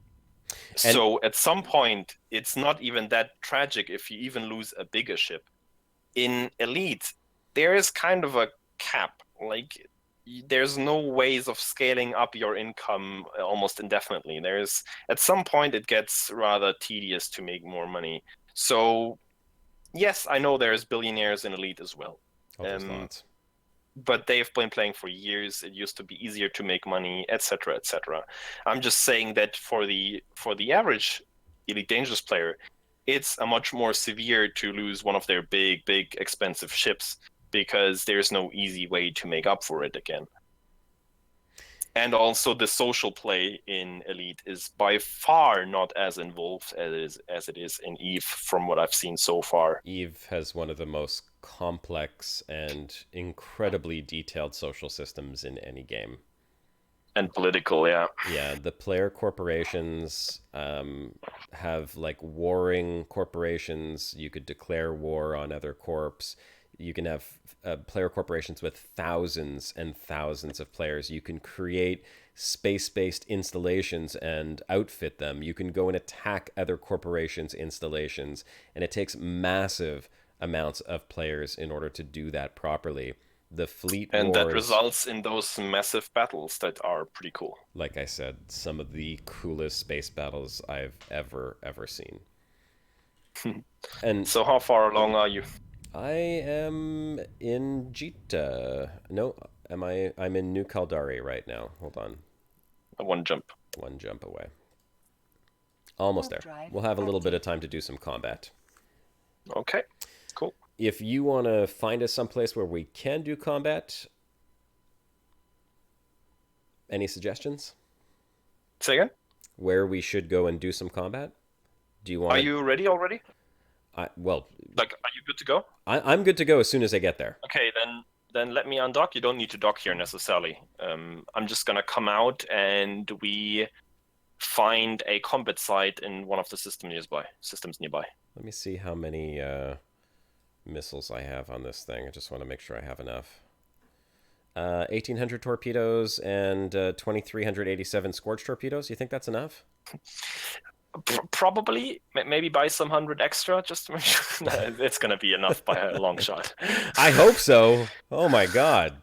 So at some point, it's not even that tragic if you even lose a bigger ship. In Elite, there is kind of a cap. Like, there's no ways of scaling up your income almost indefinitely. At some point, it gets rather tedious to make more money. So, yes, I know there's billionaires in Elite as well. Oh, there's lots. But they've been playing for years. It used to be easier to make money, etc., etc. I'm just saying that for the average Elite Dangerous player, it's a much more severe to lose one of their big, expensive ships because there's no easy way to make up for it again. And also the social play in Elite is by far not as involved as it is in Eve from what I've seen so far. Eve has one of the most complex and incredibly detailed social systems in any game. And political, yeah. Yeah, the player corporations have like warring corporations. You could declare war on other corps. You can have player corporations with thousands and thousands of players. You can create space-based installations and outfit them. You can go and attack other corporations' installations. And it takes massive amounts of players in order to do that properly. The fleet and wars, that results in those massive battles that are pretty cool. Like I said, some of the coolest space battles I've ever seen. And so how far along are you? I am in Jita. No, I'm in New Caldari right now. Hold on. One jump away. Almost there. We'll have a little bit of time to do some combat. Okay, cool. If you want to find us someplace where we can do combat, any suggestions? Say again? Where we should go and do some combat? Do you want? Are you ready already? Well, like, are you good to go? I'm good to go as soon as I get there. Okay, then let me undock. You don't need to dock here necessarily. I'm just gonna come out and we find a combat site in one of the systems nearby. Let me see how many missiles I have on this thing. I just want to make sure I have enough. 1,800 torpedoes and 2,387 Scorch torpedoes. You think that's enough? Probably. Maybe buy some 100 extra just to make sure. No, it's going to be enough by a long shot. I hope so. Oh my god.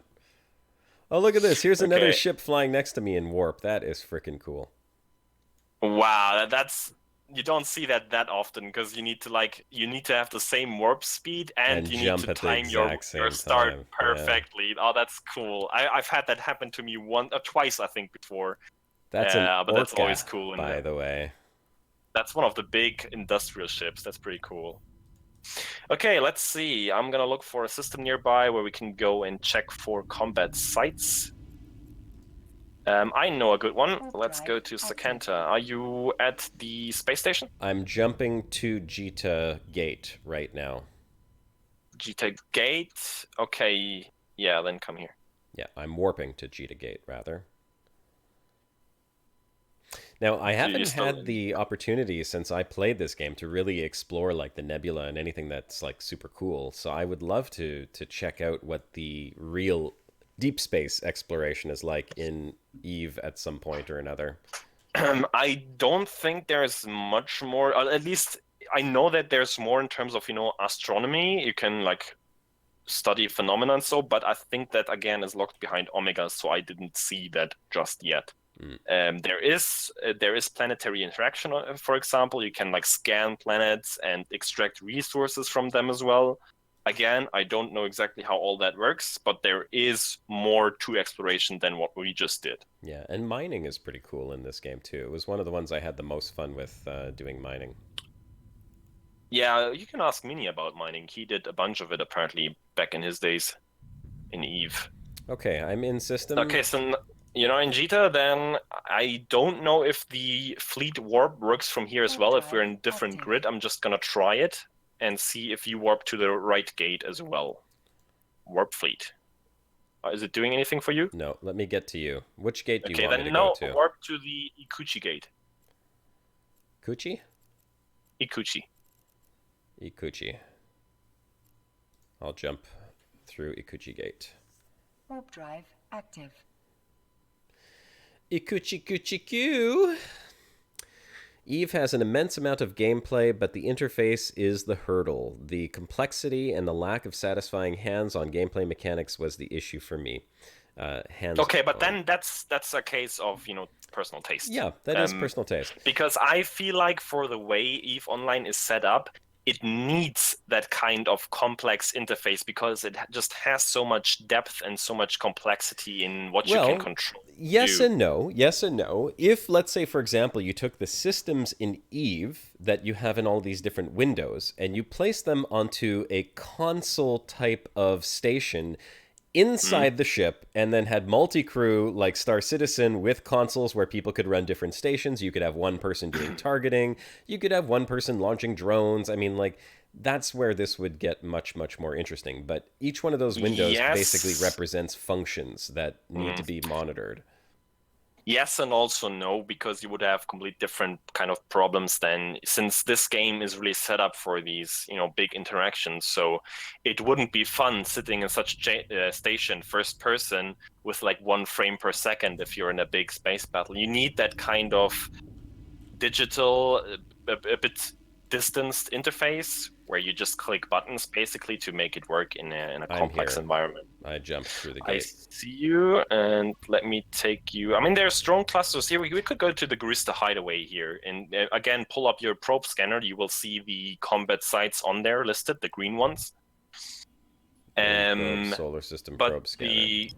Oh, look at this. Here's another ship flying next to me in warp. That is freaking cool. Wow, that's... You don't see that often because you need to have the same warp speed and you need to time your start perfectly. Yeah. Oh, that's cool. I've had that happen to me twice, I think, before. That's but that's always cool. By the way, that's one of the big industrial ships. That's pretty cool. Okay, let's see. I'm gonna look for a system nearby where we can go and check for combat sites. I know a good one. Let's go to Sakanta. Are you at the space station? I'm jumping to Jita Gate right now. Jita Gate? Okay, yeah, then come here. Yeah, I'm warping to Jita Gate, rather. Now, I So you're haven't still had the opportunity since I played this game to really explore like the nebula and anything that's like super cool. So I would love to check out what the real deep space exploration is like in Eve at some point or another. I don't think there's much more. At least I know that there's more in terms of astronomy. You can like study phenomena and so, but I think that again is locked behind Omega, so I didn't see that just yet. There is planetary interaction, for example. You can like scan planets and extract resources from them as well. Again, I don't know exactly how all that works, but there is more to exploration than what we just did. Yeah, and mining is pretty cool in this game too. It was one of the ones I had the most fun with doing mining. Yeah, you can ask Mini about mining. He did a bunch of it apparently back in his days in Eve. Okay, I'm in system. Okay, so in Jita, then I don't know if the fleet warp works from here as well. If we're in different grid, I'm just gonna try it and see if you warp to the right gate as well. Warp fleet. Is it doing anything for you? No, let me get to you. Which gate do you Okay, want me then to no, go to? warp to the Ikuchi gate. Kuchi? Ikuchi. Ikuchi. I'll jump through Ikuchi gate. Warp drive active. Ikuchi Kuchi Q. Eve has an immense amount of gameplay, but the interface is the hurdle. The complexity and the lack of satisfying hands-on gameplay mechanics was the issue for me. Okay, but then that's a case of personal taste. Yeah, that is personal taste. Because I feel like for the way EVE Online is set up, it needs that kind of complex interface because it just has so much depth and so much complexity in what you can control. Yes and no. Yes and no. If, let's say, for example, you took the systems in Eve that you have in all these different windows and you place them onto a console type of station inside the ship and then had multi-crew like Star Citizen with consoles where people could run different stations. You could have one person doing targeting. You could have one person launching drones. I mean, like, that's where this would get much, much more interesting. But each one of those windows basically represents functions that need to be monitored. Yes and also no, because you would have complete different kind of problems then, since this game is really set up for these, big interactions. So it wouldn't be fun sitting in such a station first person with like 1 frame per second if you're in a big space battle. You need that kind of digital, a bit distanced interface where you just click buttons basically to make it work in a complex environment. I jumped through the I gate. see you, and let me take you. I mean, there are strong clusters here. We could go to the Garista Hideaway here, and again, pull up your probe scanner. You will see the combat sites on there listed, the green ones. Solar system probe scanner.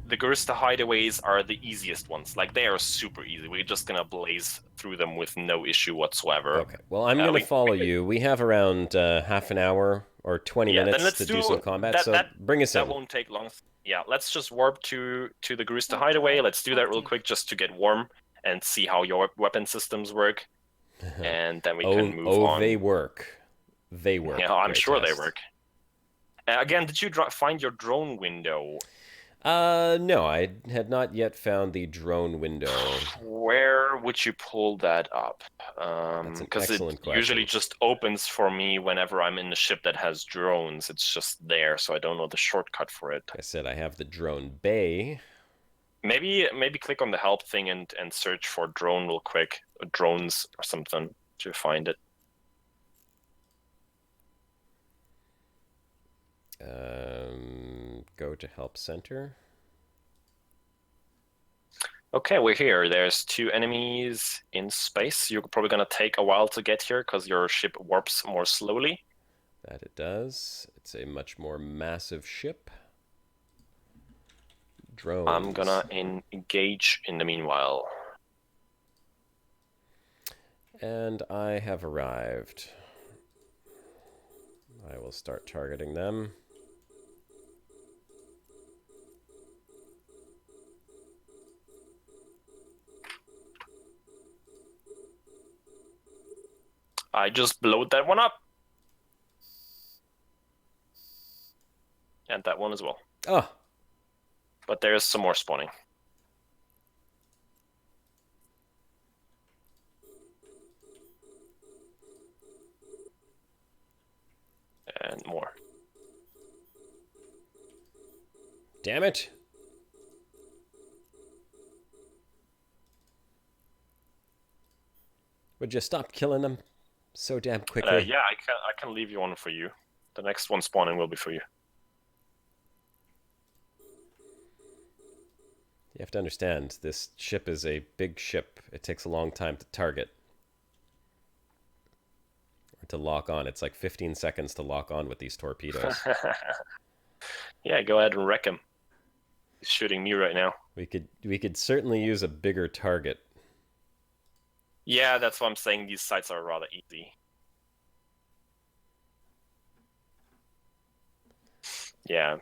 The Garista Hideaways are the easiest ones. Like, they are super easy. We're just gonna blaze through them with no issue whatsoever. Okay. Well, I'm gonna follow you. We have around half an hour or 20 minutes to do some combat. So bring us in. That won't take long. Yeah, let's just warp to the Garista Hideaway. Let's do that real quick just to get warm and see how your weapon systems work, and then we can move on. Oh, they work. They work. Yeah, I'm sure they work. Again, did you find your drone window? No, I had not yet found the drone window. Where would you pull that up? That's an Because excellent it question. usually just opens for me whenever I'm in a ship that has drones. It's just there, so I don't know the shortcut for it. Like I said, I have the drone bay. Maybe click on the help thing and search for drone real quick, or drones or something to find it. Go to help center. Okay, we're here. There's 2 enemies in space. You're probably gonna take a while to get here because your ship warps more slowly. That it does. It's a much more massive ship. Drones. I'm gonna engage in the meanwhile. And I have arrived. I will start targeting them. I just blowed that one up. And that one as well. Oh. But there's some more spawning. and more. Damn it! Would you stop killing them so damn quickly? Yeah, I can leave you one for you. The next one spawning will be for you. You have to understand, this ship is a big ship. It takes a long time to target. Or to lock on. It's like 15 seconds to lock on with these torpedoes. Yeah, go ahead and wreck him. He's shooting me right now. We could certainly use a bigger target. Yeah, that's why I'm saying these sites are rather easy. Yeah.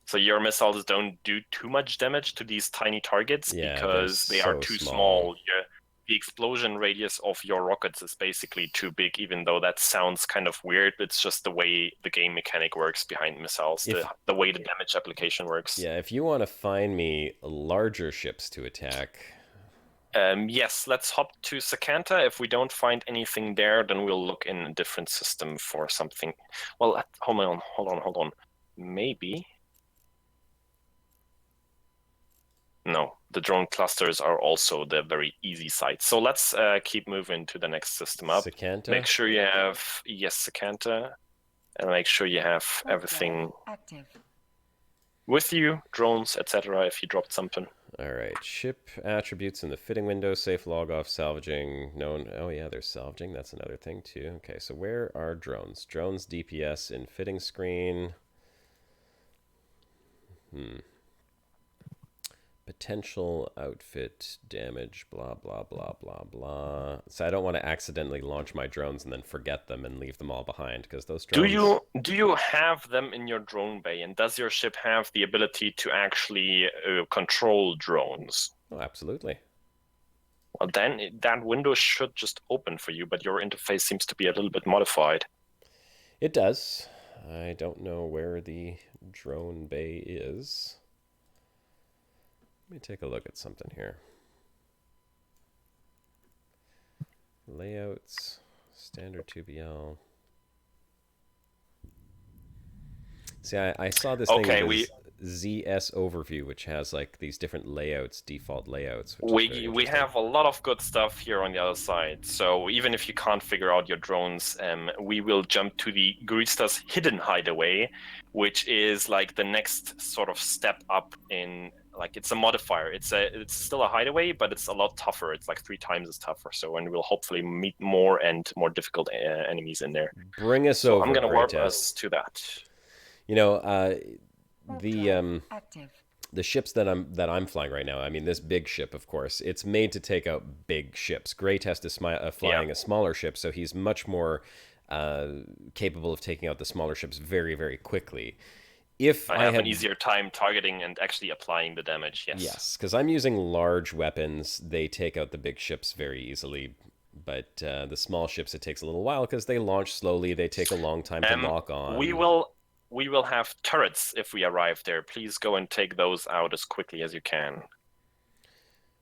So your missiles don't do too much damage to these tiny targets because they are too small. Yeah. The explosion radius of your rockets is basically too big, even though that sounds kind of weird. It's just the way the game mechanic works behind missiles, the way the damage application works. Yeah, if you want to find me larger ships to attack... Yes, let's hop to Sakanta. If we don't find anything there, then we'll look in a different system for something. Well, hold on. Maybe... No, the drone clusters are also the very easy sites. So let's keep moving to the next system up. Sakanta? Make sure you have, yes, Sakanta, and make sure you have everything Active. with you, drones, etc. if you dropped something. Alright, ship attributes in the fitting window, safe log off, salvaging, known... Oh yeah, there's salvaging, that's another thing too. Okay, so where are drones? Drones DPS in fitting screen. Potential outfit damage, blah, blah, blah, blah, blah. So I don't want to accidentally launch my drones and then forget them and leave them all behind, because those drones... Do you have them in your drone bay, and does your ship have the ability to actually control drones? Oh, absolutely. Well, then that window should just open for you, but your interface seems to be a little bit modified. It does. I don't know where the drone bay is. Let me take a look at something here. Layouts, standard 2BL. See, I saw this thing with ZS overview, which has like these different layouts, default layouts. We have a lot of good stuff here on the other side. So even if you can't figure out your drones, we will jump to the Gurista's hidden hideaway, which is like the next sort of step up in... Like, it's a modifier. It's still a hideaway, but it's a lot tougher. It's like 3 times as tougher. So, and we'll hopefully meet more and more difficult enemies in there. Bring us over. I'm gonna warp us to that. You know, the ships that I'm flying right now. I mean, this big ship, of course, it's made to take out big ships. Greytest is flying a smaller ship, so he's much more capable of taking out the smaller ships very, very quickly. If I have an easier time targeting and actually applying the damage, yes. Yes, because I'm using large weapons. They take out the big ships very easily. But the small ships, it takes a little while because they launch slowly. They take a long time to lock on. We will have turrets if we arrive there. Please go and take those out as quickly as you can.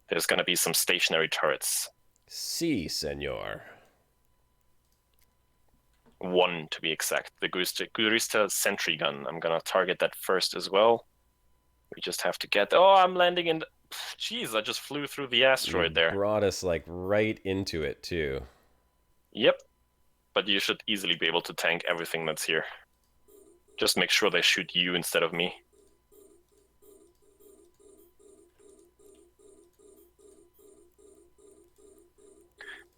There's going to be some stationary turrets. Si, senor. 1 to be exact. The Gurista sentry gun. I'm gonna target that first as well. We just have to get... Oh, I'm landing in... Jeez, I just flew through the asteroid there. Brought us like right into it too. Yep. But you should easily be able to tank everything that's here. Just make sure they shoot you instead of me.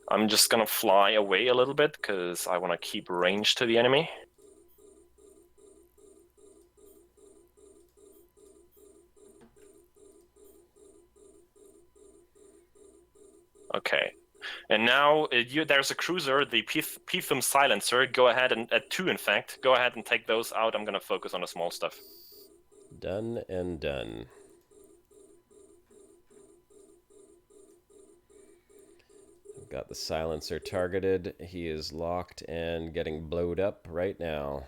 I'm just gonna fly away a little bit because I want to keep range to the enemy. Okay. And now there's a cruiser, the Pithum Silencer. Go ahead and, at 2 in fact, go ahead and take those out. I'm gonna focus on the small stuff. Done and done. Got the silencer targeted. He is locked and getting blowed up right now.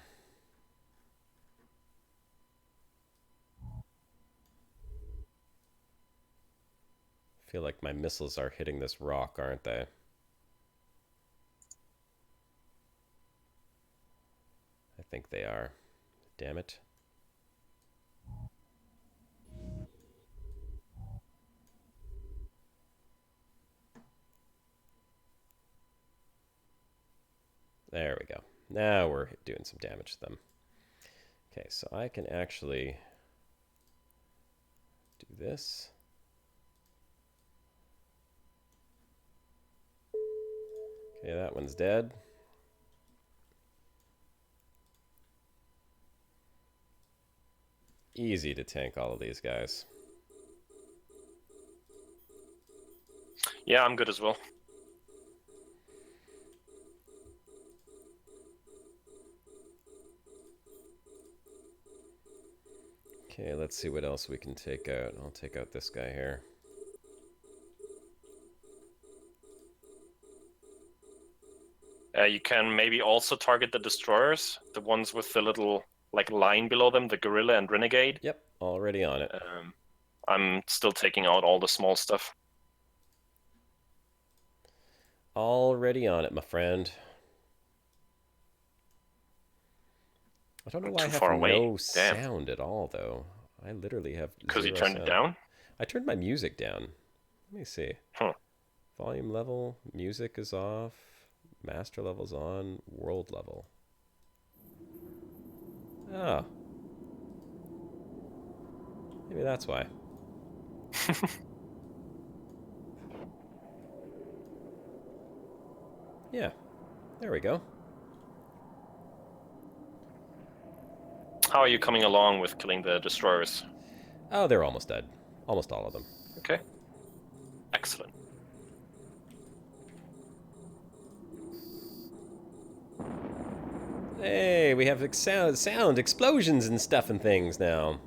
I feel like my missiles are hitting this rock, aren't they? I think they are. Damn it. There we go. Now we're doing some damage to them. Okay, so I can actually do this. Okay, that one's dead. Easy to tank all of these guys. Yeah, I'm good as well. Okay, let's see what else we can take out. I'll take out this guy here. You can maybe also target the destroyers, the ones with the little like line below them, the gorilla and renegade. Yep, already on it. I'm still taking out all the small stuff. Already on it, my friend. I don't know why I Too have far away. no Damn. sound at all, though. I literally have Because you zero turned sound. it down? I turned my music down. Let me see. Huh. Volume level, music is off, master level's on, world level. Oh. Maybe that's why. Yeah, there we go. How are you coming along with killing the destroyers? Oh, they're almost dead. Almost all of them. Okay. Excellent. Hey, we have sound, explosions and stuff and things now.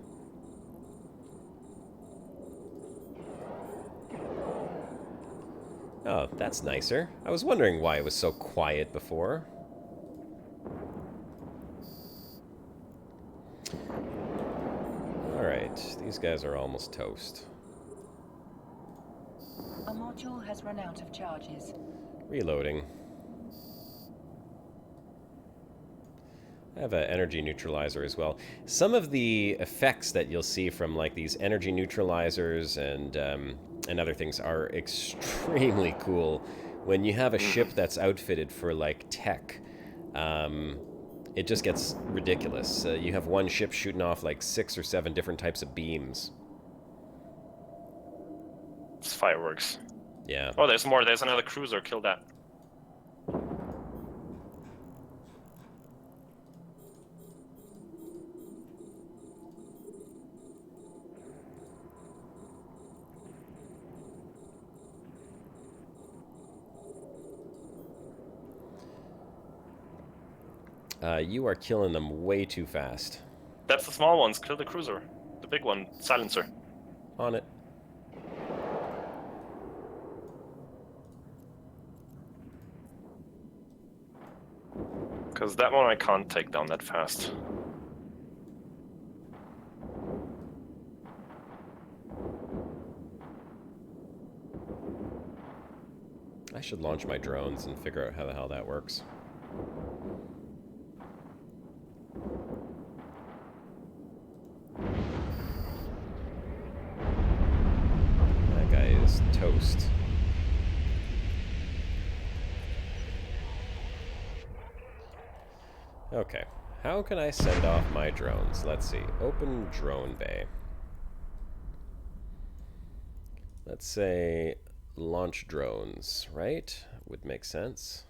Oh, that's nicer. I was wondering why it was so quiet before. Alright, these guys are almost toast. A module has run out of charges. Reloading. I have an energy neutralizer as well. Some of the effects that you'll see from like these energy neutralizers and other things are extremely cool. When you have a ship that's outfitted for like tech, it just gets ridiculous. You have one ship shooting off like 6 or 7 different types of beams. It's fireworks. Yeah. Oh, there's more. There's another cruiser. Kill that. You are killing them way too fast. That's the small ones. Kill the cruiser. The big one. Silencer. On it. Because that one I can't take down that fast. I should launch my drones and figure out how the hell that works. That guy is toast. Okay, how can I send off my drones? Let's see. Open drone bay. Let's say launch drones, right? Would make sense.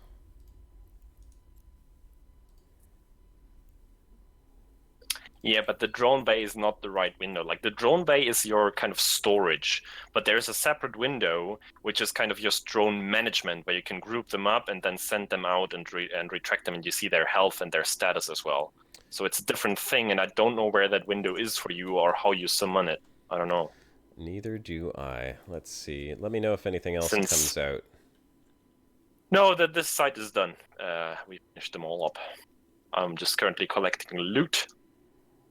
Yeah, but the drone bay is not the right window. Like, the drone bay is your kind of storage, but there's a separate window, which is kind of your drone management, where you can group them up and then send them out and retract them, and you see their health and their status as well. So it's a different thing, and I don't know where that window is for you or how you summon it. I don't know. Neither do I. Let's see. Let me know if anything else comes out. No, this site is done. We finished them all up. I'm just currently collecting loot.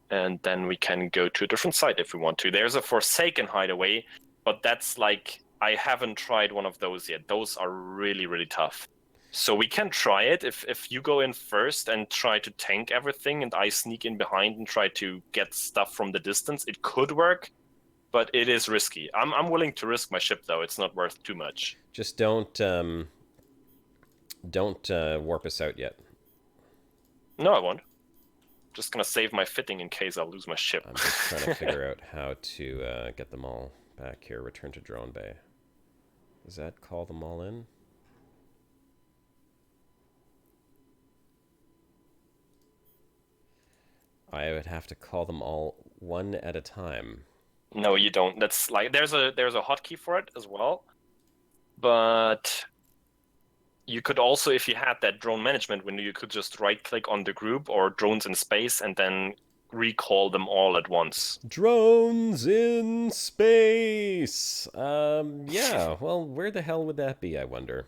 And then we can go to a different site if we want to. There's a Forsaken hideaway, but that's like, I haven't tried one of those yet. Those are really, really tough. So we can try it if you go in first and try to tank everything, and I sneak in behind and try to get stuff from the distance. It could work, but it is risky. I'm willing to risk my ship though. It's not worth too much. Just don't warp us out yet. No, I won't. Just gonna save my fitting in case I lose my ship. I'm just trying to figure out how to get them all back here. Return to drone bay. Does that call them all in? I would have to call them all one at a time. No, you don't. That's like there's a hotkey for it as well, but you could also, if you had that drone management window, you could just right-click on the group or drones in space and then recall them all at once. Drones in space. Yeah. Well, where the hell would that be, I wonder?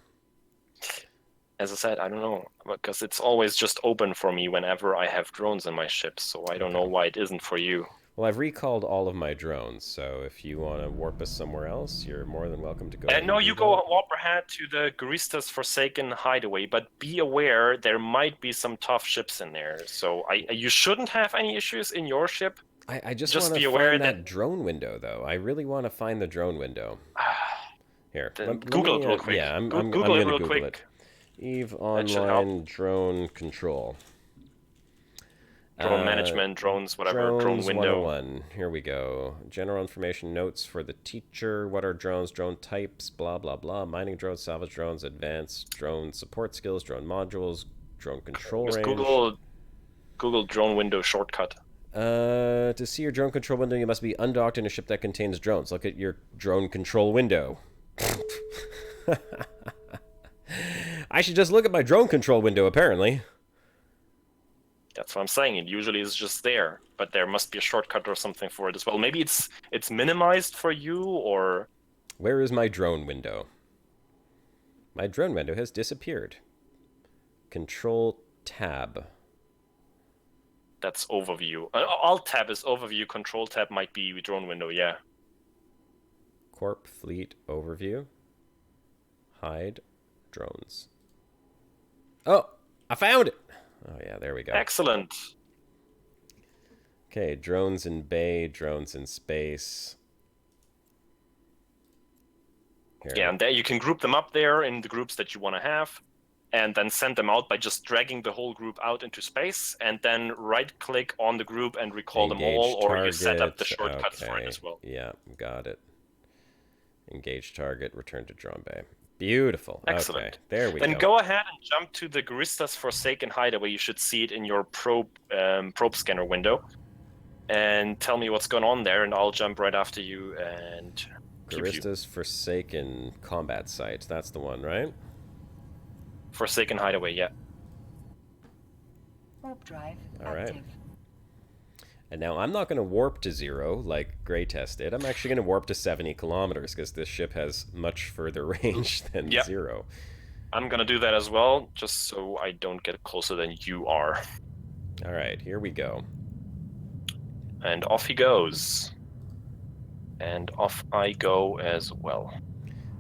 As I said, I don't know, because it's always just open for me whenever I have drones in my ship, so I don't know why it isn't for you. Well, I've recalled all of my drones, so if you want to warp us somewhere else, you're more than welcome to go. No, you go warp ahead to the Garista's Forsaken hideaway, but be aware there might be some tough ships in there. So you shouldn't have any issues in your ship. I just Just want be to aware find that- that drone window, though. I really want to find the drone window. Here, Then Google it real quick. Yeah, I'm Google gonna it real Google quick. it. EVE That should Online Drone Control. Drone management, drones, whatever, drone Drones window. 101. Here we go. General information notes for the teacher. What are drones? Drone types. Blah blah blah. Mining drones, salvage drones, advanced drone support skills, drone modules, drone control Just range. Google drone window shortcut. To see your drone control window, you must be undocked in a ship that contains drones. Look at your drone control window. I should just look at my drone control window, apparently. That's what I'm saying. It usually is just there, but there must be a shortcut or something for it as well. Maybe it's minimized for you, or Where is my drone window? My drone window has disappeared. Control tab. that's overview. Alt tab is overview. Control tab might be drone window. Yeah. Corp fleet overview. Hide drones. Oh, I found it. Oh yeah, there we go. Excellent. Okay, drones in bay, drones in space. Here. Yeah, and there you can group them up there in the groups that you want to have, and then send them out by just dragging the whole group out into space, and then right-click on the group and recall them Engage all, or you set up the target. shortcuts for it Okay. as well. Yeah, got it. Engage target, return to drone bay. Beautiful. Excellent. Okay, there we Then go. go ahead and jump to the Garista's Forsaken hideaway. You should see it in your probe scanner window, and tell me what's going on there, and I'll jump right after you and keep you. Garista's Forsaken combat site. That's the one, right? Forsaken hideaway, yeah. Warp drive All right. active. And now I'm not going to warp to 0 like Greytest did. I'm actually going to warp to 70 kilometers because this ship has much further range than Yep. 0. I'm gonna do that as well, just so I don't get closer than you are. All right, here we go. And off he goes. And off I go as well.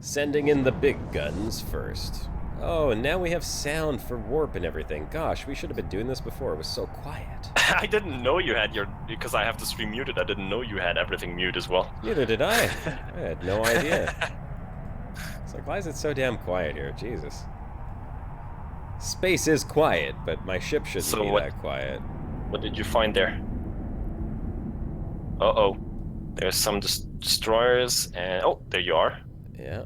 Sending in the big guns first. Oh, and now we have sound for warp and everything. Gosh, we should have been doing this before. It was so quiet. I didn't know you had because I have the stream muted, I didn't know you had everything mute as well. Neither did I. I had no idea. It's like, why is it so damn quiet here? Jesus. Space is quiet, but my ship shouldn't So be what- that quiet. What did you find there? Uh-oh. There's some destroyers, and... Oh, there you are. Yeah.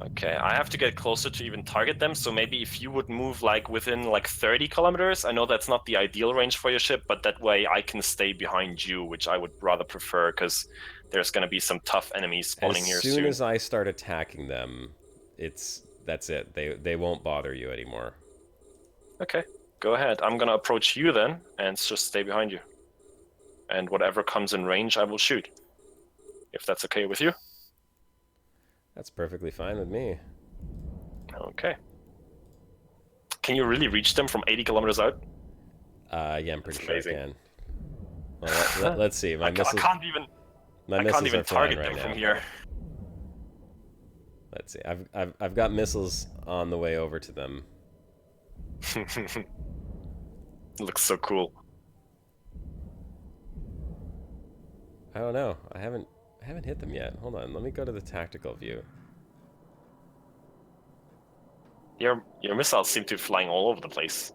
Okay, I have to get closer to even target them, so maybe if you would move like within like 30 kilometers, I know that's not the ideal range for your ship, but that way I can stay behind you, which I would rather prefer, because there's going to be some tough enemies spawning here As soon as I start attacking them, that's it. They won't bother you anymore. Okay, go ahead. I'm going to approach you then, and just stay behind you. And whatever comes in range, I will shoot. If that's okay with you. That's perfectly fine with me. Okay. Can you really reach them from 80 kilometers out? Yeah, I'm pretty That's sure I amazing. can. Well, let's see. My I missiles, can't even my I missiles can't even are flying target right them now. from here. Let's see. I've got missiles on the way over to them. Looks so cool. I don't know. I haven't hit them yet. Hold on. Let me go to the tactical view. Your missiles seem to be flying all over the place.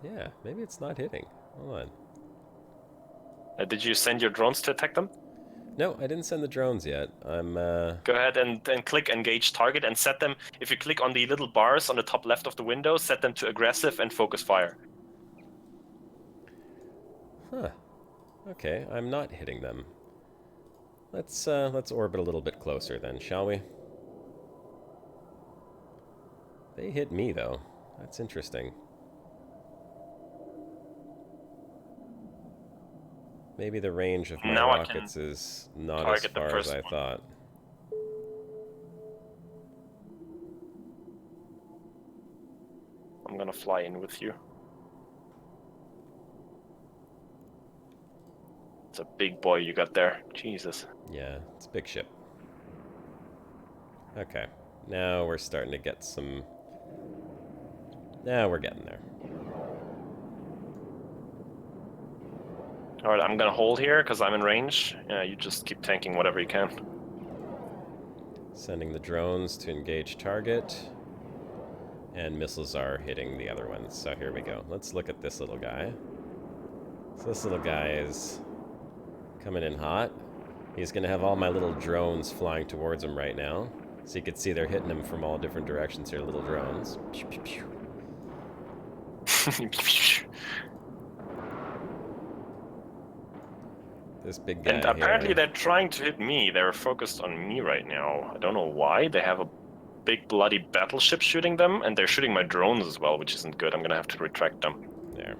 Yeah, maybe it's not hitting. Hold on. Did you send your drones to attack them? No, I didn't send the drones yet. I'm Go ahead and click engage target and set them. If you click on the little bars on the top left of the window, set them to aggressive and focus fire. Huh. Okay, I'm not hitting them. Let's orbit a little bit closer then, shall we? They hit me though. That's interesting. Maybe the range of my Now I rockets can is not as target the far as first I one. thought. I'm gonna fly in with you. It's a big boy you got there. Jesus. Yeah, it's a big ship. Okay, now we're starting to get some... Now we're getting there. Alright, I'm gonna hold here because I'm in range. Yeah, you just keep tanking whatever you can. Sending the drones to engage target. And missiles are hitting the other ones. So here we go. Let's look at this little guy. So this little guy is coming in hot. He's going to have all my little drones flying towards him right now. So you can see they're hitting him from all different directions here, little drones. Pew, pew, pew. This big guy And apparently here. they're trying to hit me. They're focused on me right now. I don't know why. They have a big bloody battleship shooting them, and they're shooting my drones as well, which isn't good. I'm gonna have to retract them. There.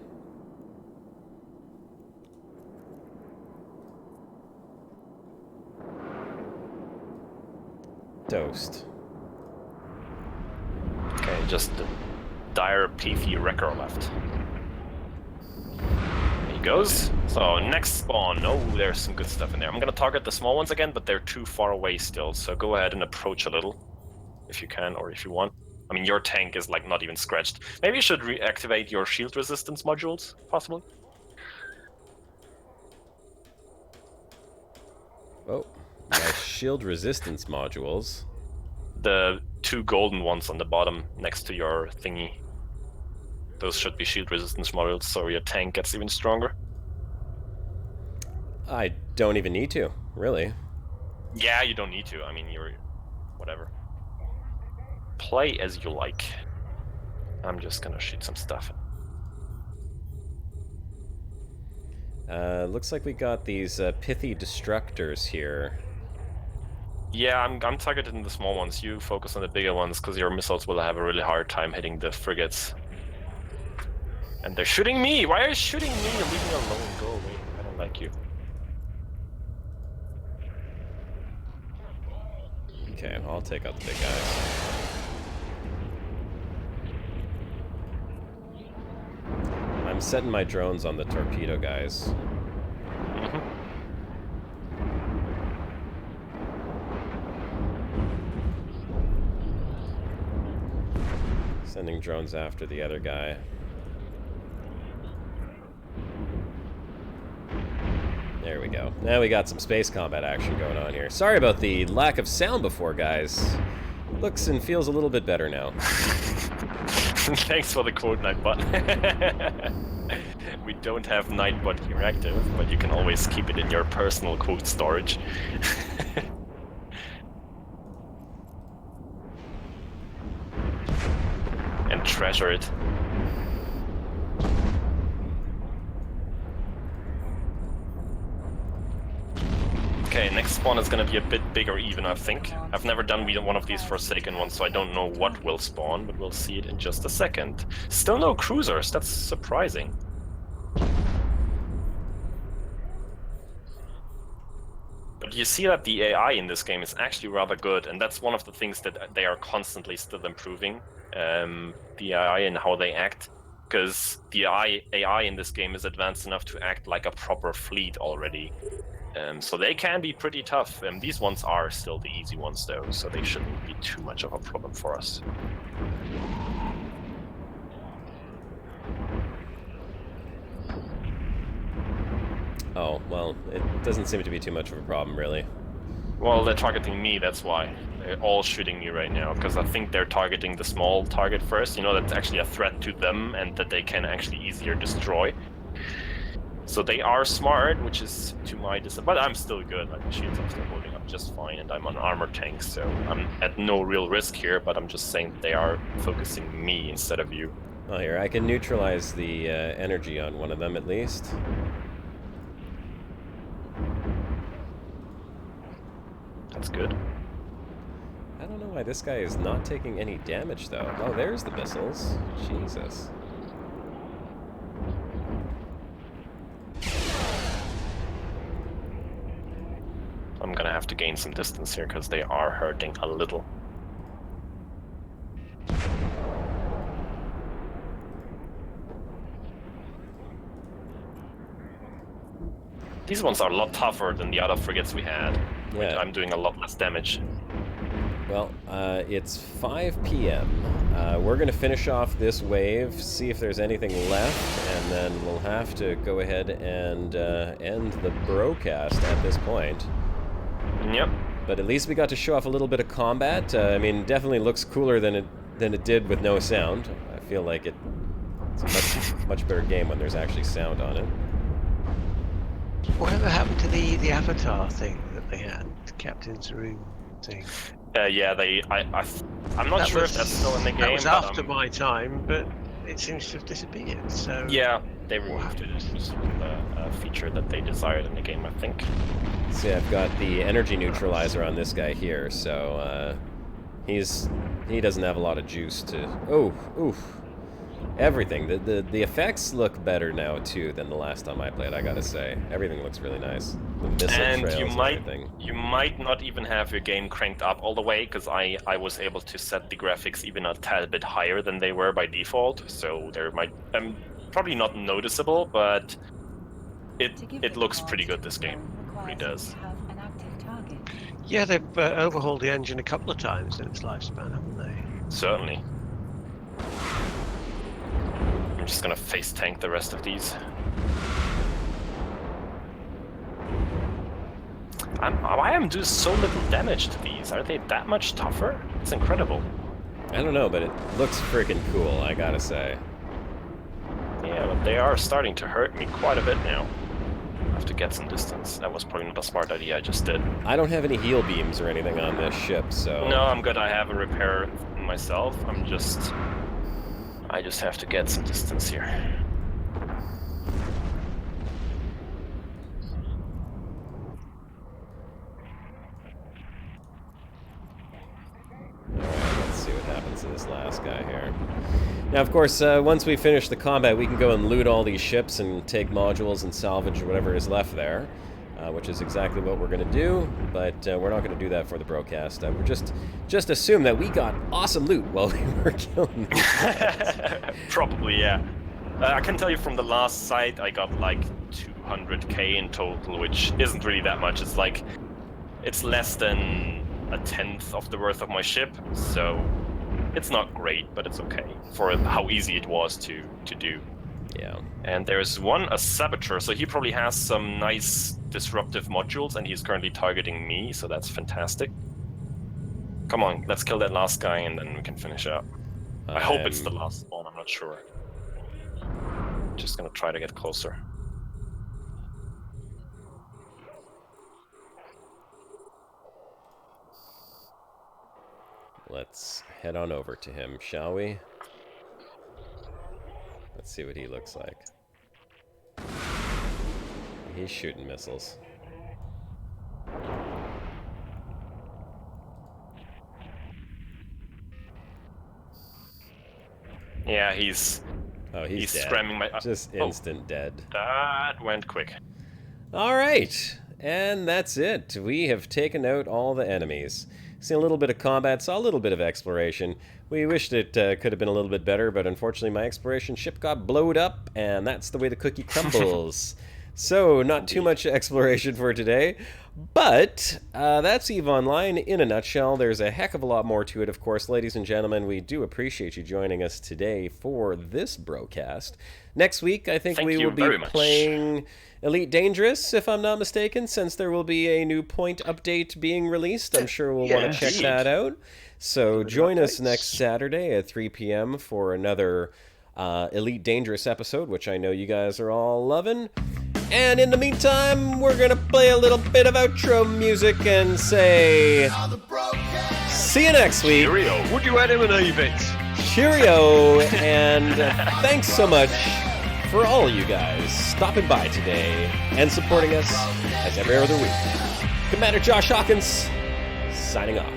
Toast. Okay, just the dire peefy wrecker left. There he goes. So next spawn. Oh, there's some good stuff in there. I'm gonna target the small ones again, but they're too far away still. So go ahead and approach a little, if you can or if you want. I mean, your tank is like not even scratched. Maybe you should reactivate your shield resistance modules, possibly. Oh, my shield resistance modules. The two golden ones on the bottom next to your thingy. Those should be shield resistance modules, so your tank gets even stronger. I don't even need to, really. Yeah, you don't need to. I mean, you're... whatever. Play as you like. I'm just gonna shoot some stuff. Looks like we got these pithy destructors here. Yeah, I'm targeting the small ones. You focus on the bigger ones, because your missiles will have a really hard time hitting the frigates. And they're shooting me! Why are you shooting me? Leave me alone. Go away. I don't like you. Okay, I'll take out the big guys. I'm setting my drones on the torpedo guys. Sending drones after the other guy. There we go. Now we got some space combat action going on here. Sorry about the lack of sound before, guys. Looks and feels a little bit better now. Thanks for the quote, Nightbot. We don't have Nightbot here active, but you can always keep it in your personal quote storage. And treasure it. Okay, next spawn is gonna be a bit bigger even, I think. I've never done one of these Forsaken ones, so I don't know what will spawn, but we'll see it in just a second. Still no cruisers, that's surprising. But you see that the AI in this game is actually rather good, and that's one of the things that they are constantly still improving, the AI and how they act. Because the AI in this game is advanced enough to act like a proper fleet already. So they can be pretty tough. These ones are still the easy ones, though, so they shouldn't be too much of a problem for us. Oh, well, it doesn't seem to be too much of a problem, really. Well, they're targeting me, that's why. They're all shooting me right now, because I think they're targeting the small target first. You know, that's actually a threat to them and that they can actually easier destroy. So they are smart, which is to my disadvantage. But I'm still good. Like, the shields are still holding up just fine, and I'm on armor tank, so I'm at no real risk here, but I'm just saying that they are focusing me instead of you. Oh, here, I can neutralize the energy on one of them, at least. That's good. I don't know why this guy is not taking any damage, though. Oh, there's the missiles. Jesus. I'm gonna have to gain some distance here because they are hurting a little. These ones are a lot tougher than the other frigates we had. Which Yeah. I'm doing a lot less damage. Well, it's 5 p.m. We're going to finish off this wave, see if there's anything left, and then we'll have to go ahead and end the broadcast at this point. Yep. But at least we got to show off a little bit of combat. I mean, definitely looks cooler than it did with no sound. I feel like it's a much better game when there's actually sound on it. Whatever happened to the avatar thing that they had, the captain's room thing? Yeah, I'm not sure if that's still in the game. That was but, after my time, but it seems to have disappeared. So Yeah, they removed it. It was a feature that they desired in the game, I think. See, I've got the energy neutralizer on this guy here, so he doesn't have a lot of juice to. Oh, oof. Everything. The effects look better now too than the last time I played. I gotta say, everything looks really nice. The missile And trails you and might everything. you might not even have your game cranked up all the way because I was able to set the graphics even a tad bit higher than they were by default. So there might probably not noticeable, but it looks pretty good. This game really does. yeah, they've overhauled the engine a couple of times in its lifespan, haven't they? Certainly. I'm just gonna face tank the rest of these. Why am I doing so little damage to these? Are they that much tougher? It's incredible. I don't know, but it looks freaking cool, I gotta say. Yeah, but they are starting to hurt me quite a bit now. I have to get some distance. That was probably not a smart idea I just did. I don't have any heal beams or anything on this ship, so... No, I'm good. I have a repair myself. I just have to get some distance here. Alright, let's see what happens to this last guy here. Now, of course, once we finish the combat, we can go and loot all these ships and take modules and salvage whatever is left there, which is exactly what we're going to do, but we're not going to do that for the broadcast. We're just assume that we got awesome loot while we were killing these guys. Probably, yeah. I can tell you from the last site, I got like 200k in total, which isn't really that much. It's less than a tenth of the worth of my ship, so it's not great, but it's okay for how easy it was to do. Yeah. And there's a saboteur, so he probably has some nice disruptive modules, and he's currently targeting me, so that's fantastic. Come on, let's kill that last guy, and then we can finish up. I hope it's the last one, I'm not sure. Just gonna try to get closer. Let's head on over to him, shall we? Let's see what he looks like. He's shooting missiles. Yeah, he's He's dead. scramming my... Just instant dead. That went quick. All right, and that's it. We have taken out all the enemies. Seen a little bit of combat, saw a little bit of exploration. We wished it could have been a little bit better, but unfortunately my exploration ship got blowed up, and that's the way the cookie crumbles. So, not too much exploration for today, but that's EVE Online in a nutshell. There's a heck of a lot more to it, of course. Ladies and gentlemen, we do appreciate you joining us today for this Brocast. Next week, I think we will be playing Elite Dangerous, if I'm not mistaken, since there will be a new point update being released. I'm sure we'll want to check that out. So join us next Saturday at 3 p.m. for another Elite Dangerous episode, which I know you guys are all loving. And in the meantime, we're going to play a little bit of outro music and say, see you next week. Cheerio. Would you eliminate it? Cheerio, and thanks so much for all you guys stopping by today and supporting us as every other week. Commander Josh Hawkins, signing off.